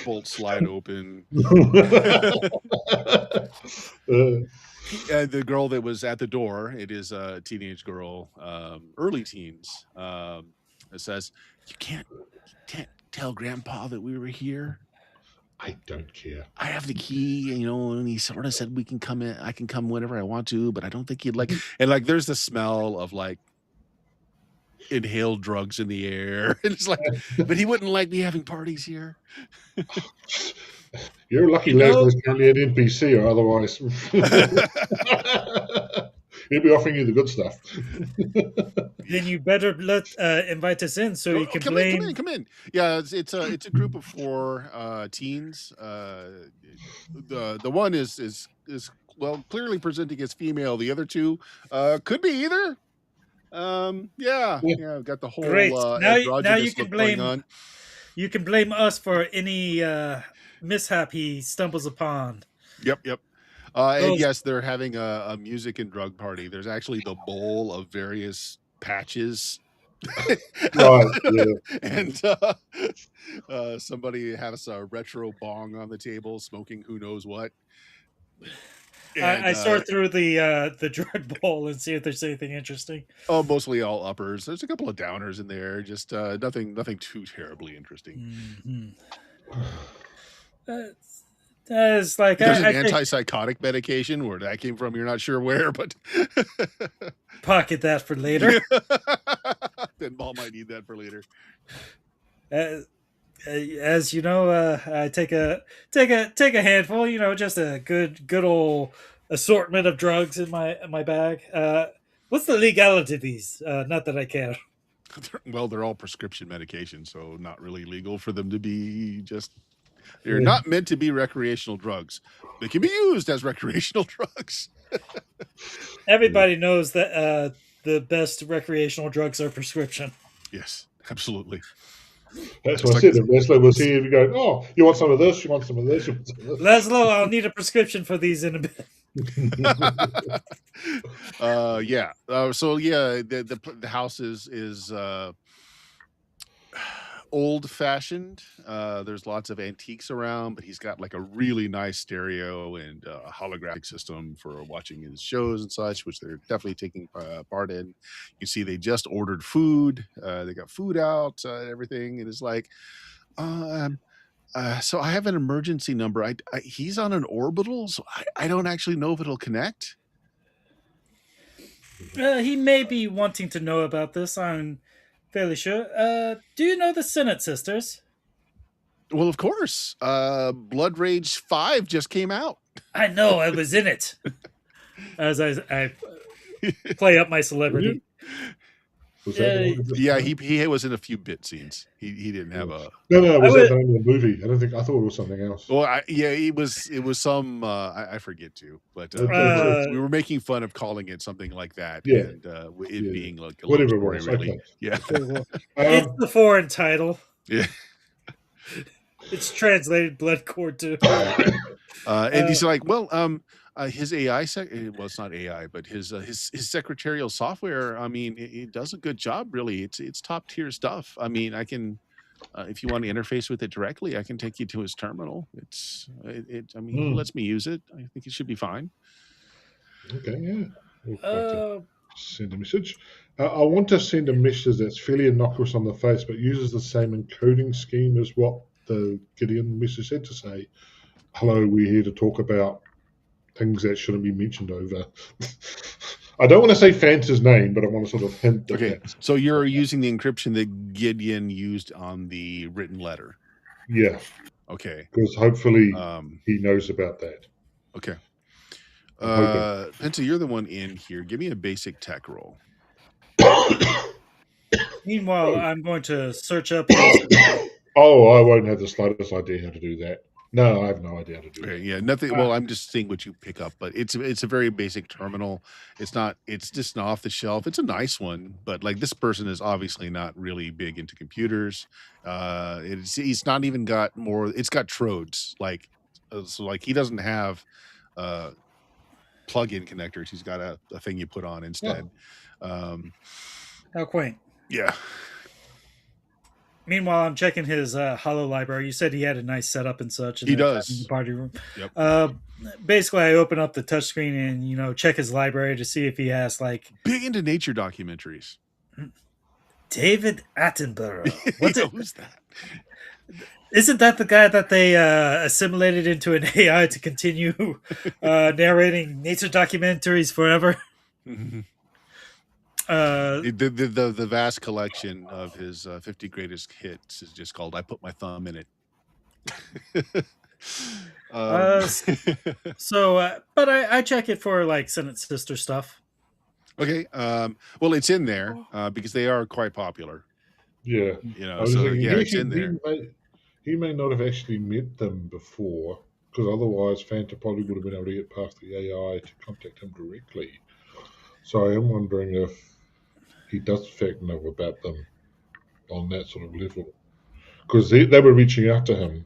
bolt slide open. The girl that was at the door, it is a teenage girl, early teens. It says, "You can't tell Grandpa that we were here. I don't care. I have the key, and he sort of said we can come in. I can come whenever I want to, but I don't think he'd like." And like, there's the smell of like inhaled drugs in the air. And it's like, but he wouldn't like me having parties here. You're lucky Leslie's currently at NPC, or otherwise he'll be offering you the good stuff. Then you better invite us in so you can come blame. in, come in. Yeah, it's a group of 4 teens. The one is well clearly presenting as female. The other 2 could be either. Yeah. Got the whole Great. Now you can look blame. going on. You can blame us for any mishap he stumbles upon. Yep. And yes, they're having a music and drug party. There's actually the bowl of various patches. Right. Yeah. And somebody has a retro bong on the table, smoking who knows what. And, I sort through the drug bowl and see if there's anything interesting. Oh, mostly all uppers. There's a couple of downers in there. Just nothing too terribly interesting. It's like there's an antipsychotic medication. Where that came from, you're not sure where, but pocket that for later. Pinball might need that for later. As you know, I take a handful. Just a good old assortment of drugs in my bag. What's the legality of these? Not that I care. Well, they're all prescription medications, so not really legal for them to be just. They're not meant to be recreational drugs. They can be used as recreational drugs. Everybody knows that the best recreational drugs are prescription. Yes, absolutely. That's what I said. If Leslie was here, you go, "Oh, you want some of this? You want some of this?" Leslie, I'll need a prescription for these in a bit. Yeah. So yeah, the house is old fashioned. There's lots of antiques around, but he's got like a really nice stereo and holographic system for watching his shows and such, which they're definitely taking part in. You see, they just ordered food. They got food out, everything. And it's like, so I have an emergency number. He's on an orbital, so I don't actually know if it'll connect. He may be wanting to know about this. I'm fairly sure. Do you know the Senate Sisters? Well, of course. Blood Rage 5 just came out. I know. I was in it. As I play up my celebrity. Yeah, he was in a few bit scenes. He didn't have a. No. Was that the name of the movie? I thought it was something else. Well, it was some. I forget too, but we were making fun of calling it something like that. Yeah, and it being like a whatever story, it was. really. Okay. Yeah, it's the foreign title. Yeah, it's translated Blood Cord too. And he's like, well, his AI well, it's not AI, but his secretarial software. I mean, it does a good job. Really, it's top tier stuff. I mean, I can, if you want to interface with it directly, I can take you to his terminal. I mean, he lets me use it. I think it should be fine. Okay, yeah. We'll send a message. I want to send a message that's fairly innocuous on the face, but uses the same encoding scheme as what the Gideon message said, to say, "Hello, we're here to talk about things that shouldn't be mentioned over." I don't want to say Fanta's name, but I want to sort of hint. Okay, so you're using the encryption that Gideon used on the written letter. Yeah. Okay. Because hopefully he knows about that. Okay. Penta, you're the one in here. Give me a basic tech roll. Meanwhile, I'm going to search up. Oh, I won't have the slightest idea how to do that. No, I have no idea how to do that. Yeah, nothing. Well, I'm just seeing what you pick up, but it's a very basic terminal. It's just an off the shelf. It's a nice one, but like this person is obviously not really big into computers. He's not even got more. It's got trodes, so like he doesn't have plug-in connectors. He's got a thing you put on instead. How quaint. Yeah. Meanwhile, I'm checking his Holo library. You said he had a nice setup and such in He the does. party room. Yep. Basically, I open up the touchscreen and check his library to see if he has like Big into nature documentaries. David Attenborough. What's it? Who's that? Isn't that the guy that they assimilated into an AI to continue narrating nature documentaries forever? The vast collection of his 50 greatest hits is just called "I Put My Thumb in It." But I check it for like Senate Sister stuff. Okay. Well, it's in there because they are quite popular. Yeah. So yeah, it's in there. He may not have actually met them before, because otherwise Fanta probably would have been able to get past the AI to contact him directly. So I am wondering if he does in fact know about them on that sort of level, because they were reaching out to him.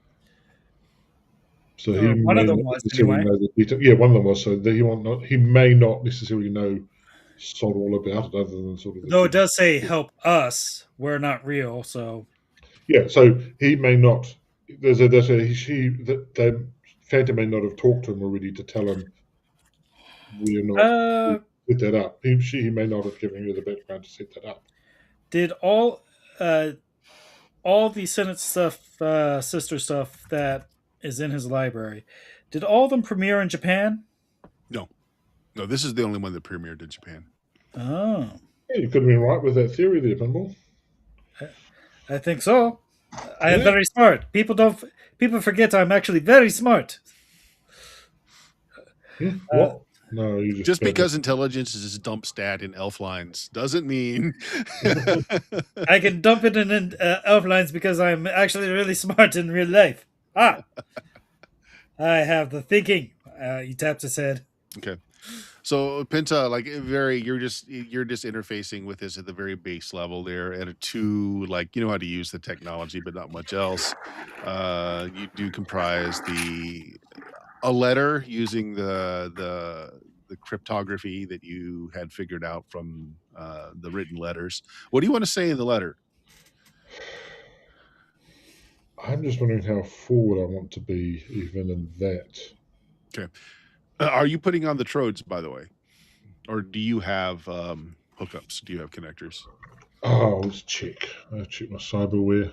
So he one may of them not was necessarily anyway. know the detail. Yeah, one of them was. So he may not necessarily know sod all about it, other than sort of. Though it does say help us, we're not real. So yeah, so he may not. Fanta may not have talked to him already to tell him we're not set that up. He may not have given you the background to set that up. Did all the Senate stuff, sister stuff that is in his library, did all of them premiere in Japan? No, this is the only one that premiered in Japan. Oh. Yeah, you could have been right with that theory there, Pinball. I think so. I am very smart. People forget I'm actually very smart. What? No, you just because intelligence is a dump stat in elf lines doesn't mean I can dump it in elf lines because I'm actually really smart in real life. I have the thinking. He taps his head. Okay. So Penta, like you're just interfacing with this at the very base level there at a 2, like you know how to use the technology, but not much else. You do comprise a letter using the cryptography that you had figured out from the written letters. What do you want to say in the letter? I'm just wondering how forward I want to be even in that. Okay. Are you putting on the trodes, by the way? Or do you have hookups? Do you have connectors? Oh, let's check. I'll check my cyberware.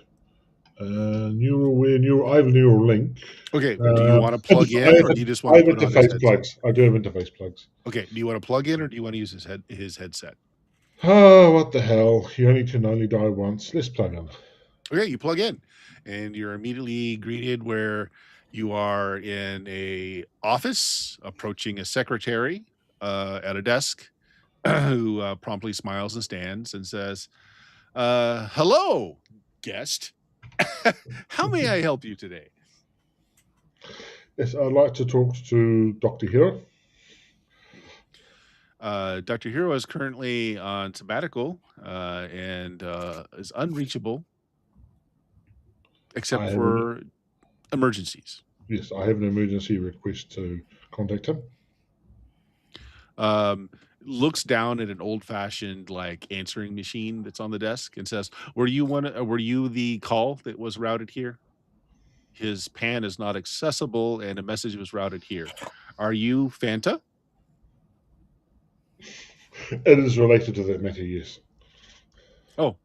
Neuralware, I have Neuralink. Okay. Do you want to plug in, or do you just want to put on interface plugs? I do have interface plugs. Okay. Do you want to plug in, or do you want to use his headset? Oh, what the hell! You only can die once. Let's plug in. Okay, you plug in, and you're immediately greeted where you are in a office, approaching a secretary at a desk, who promptly smiles and stands and says, "Hello, guest. How may I help you today?" Yes, I'd like to talk to Dr. Hero. Dr. Hero is currently on sabbatical and is unreachable except for emergencies. Yes, I have an emergency request to contact him. Looks down at an old-fashioned like answering machine that's on the desk and says, were you the call that was routed here? His PAN is not accessible and a message was routed here. Are you Fanta? It is related to that matter, yes. Oh.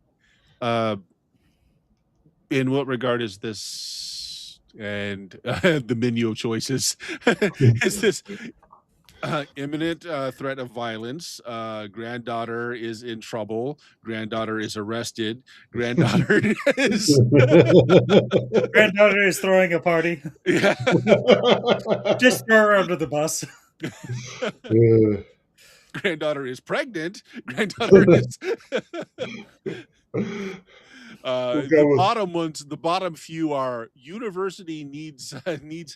In what regard is this? And the menu of choices. Is this imminent threat of violence? Granddaughter is in trouble. Granddaughter is arrested. Granddaughter is Granddaughter is throwing a party. Yeah. Just throw her under the bus. Granddaughter is pregnant. Granddaughter is the bottom few are university needs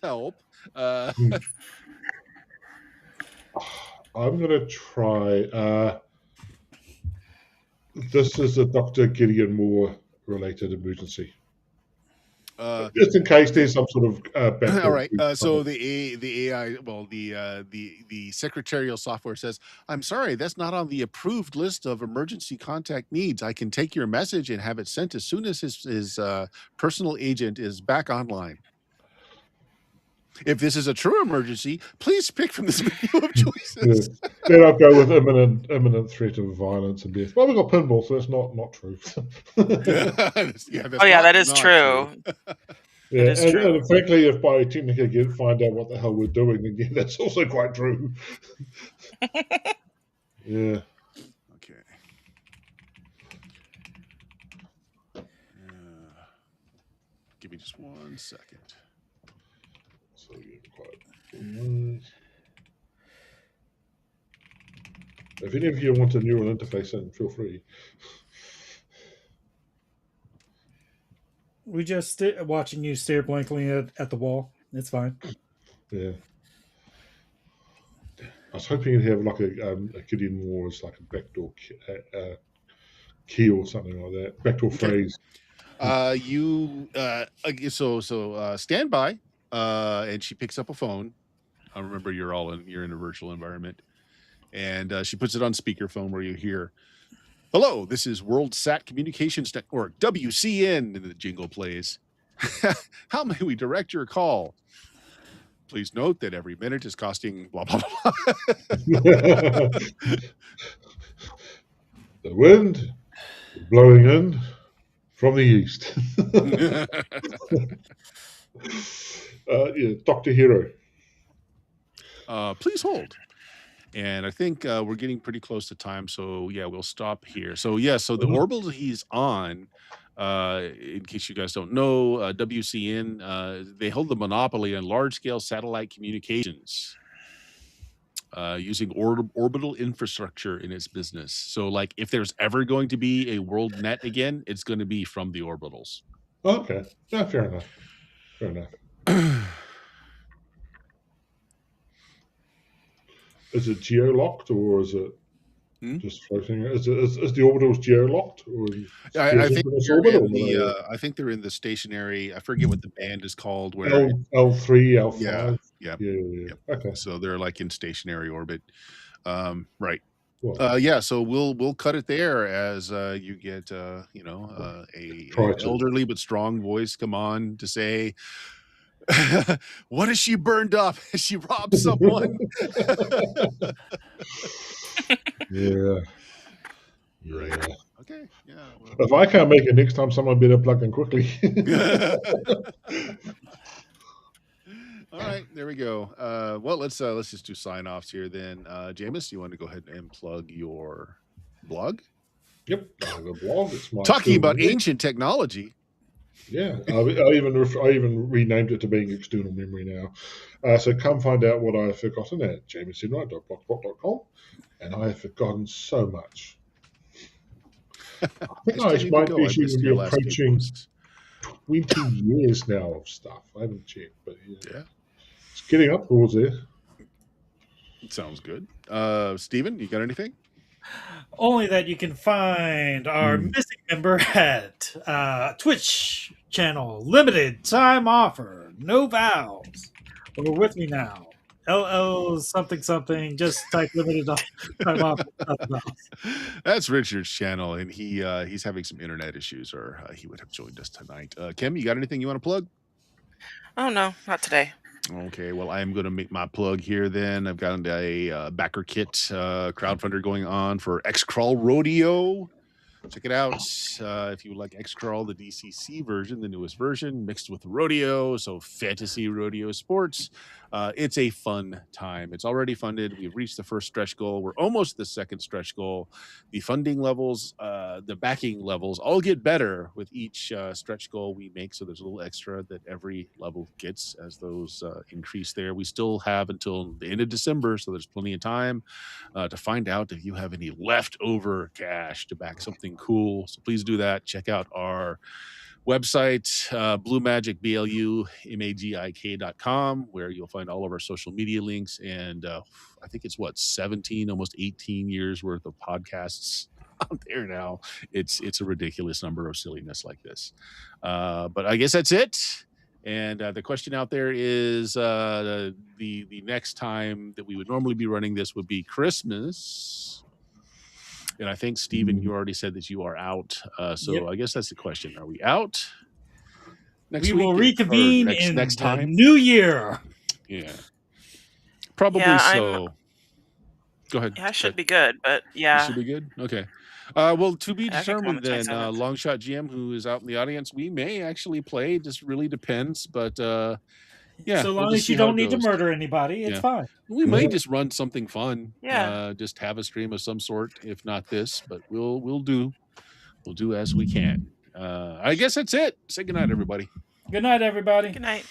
help. I'm gonna try this is a Dr. Gideon Moore related emergency. Just in case there's some sort of All backdoor. right. So the AI, well, the secretarial software says, "I'm sorry, that's not on the approved list of emergency contact needs. I can take your message and have it sent as soon as his personal agent is back online. If this is a true emergency, please pick from this menu of Yeah. choices." Then I'll go with imminent threat of violence and death. Well, we've got pinball, so that's not true. Yeah, that's Oh yeah, that is not true. Yeah, It is true. and frankly, if by technically find out what the hell we're doing, then yeah, that's also quite true. Yeah. Okay. Give me just 1 second. So you're quite. If any of you want a neural interface in, feel free. We just watching you stare blankly at the wall. It's fine. Yeah. I was hoping you'd have like a Gideon Wars, like a backdoor key or something like that. Backdoor phrase. Stand by, and she picks up a phone. I remember you're in a virtual environment, and she puts it on speakerphone where you hear, "Hello, this is WorldSat Communications Network, WCN," and the jingle plays. "How may we direct your call? Please note that every minute is costing blah blah blah." The wind is blowing in from the east. Yeah, Dr. Hero. Please hold. And I think we're getting pretty close to time, so yeah, we'll stop here. So yeah, so the orbital he's on, in case you guys don't know, WCN, they hold the monopoly on large-scale satellite communications, using orbital infrastructure in its business. So like, if there's ever going to be a world net again, it's going to be from the orbitals. Okay. Yeah, fair enough. Fair enough. Is it geo-locked or is it just floating? Is the orbitals geo-locked? Or I think orbit, I think they're in the stationary. I forget what the band is called. Where L3, L5. Yeah. Okay. So they're like in stationary orbit, right? Well, Yeah. So we'll cut it there as you get a elderly but strong voice come on to say, "What has she burned up? Has she robbed someone?" Yeah. Right. Okay. Yeah. Well, If I can't make it next time, someone better plug in quickly. All right, there we go. Well, let's just do sign offs here then. Jameis, you want to go ahead and plug your blog? Yep, I have a blog. It's my Talking about memory. ancient technology. Yeah, I even renamed it to being external memory now. So come find out what I've forgotten at jamiesinwright.blogspot.com, and I have forgotten so much. I think I might even be approaching 20 years now of stuff. I haven't checked, but yeah. It's getting up towards there. Sounds good. Steven, you got anything? Only that you can find our missing member at Twitch channel, limited time offer, no vows. Or with me now, LL something something. Just type limited time offer. That's Richard's channel, and he's having some internet issues, or he would have joined us tonight. Kim, you got anything you want to plug? Oh no, not today. Okay, well, I'm going to make my plug here then. I've got a backer kit crowdfunder going on for X-Crawl Rodeo. Check it out. If you would like X-Crawl, the DCC version, the newest version, mixed with rodeo, so fantasy rodeo sports. It's a fun time. It's already funded. We've reached the first stretch goal. We're almost the second stretch goal. The funding levels, the backing levels all get better with each stretch goal we make. So there's a little extra that every level gets as those increase there. We still have until the end of December, so there's plenty of time to find out if you have any leftover cash to back something cool. So please do that. Check out our website, bluemagik.com, where you'll find all of our social media links. And I think it's 17, almost 18 years worth of podcasts out there now. It's a ridiculous number of silliness like this. But I guess that's it. And the question out there is the next time that we would normally be running this would be Christmas. And I think, Steven, you already said that you are out. So Yep. I guess that's the question. Are we out next We week? will or reconvene in next the time? new year. Yeah. Probably Yeah, so. Go ahead. Yeah, I should be good, but You yeah, should be good? Okay. Well, to be I can come on determined the then, 27th. Longshot GM, who is out in the audience, we may actually play. Just really depends. But yeah, So we'll long just as see you how don't it need to goes. murder anybody, it's Yeah. fine. We may just run something fun. Yeah. Just have a stream of some sort, if not this, but we'll do as we can. I guess that's it. Say goodnight, everybody. Good night, everybody. Good night.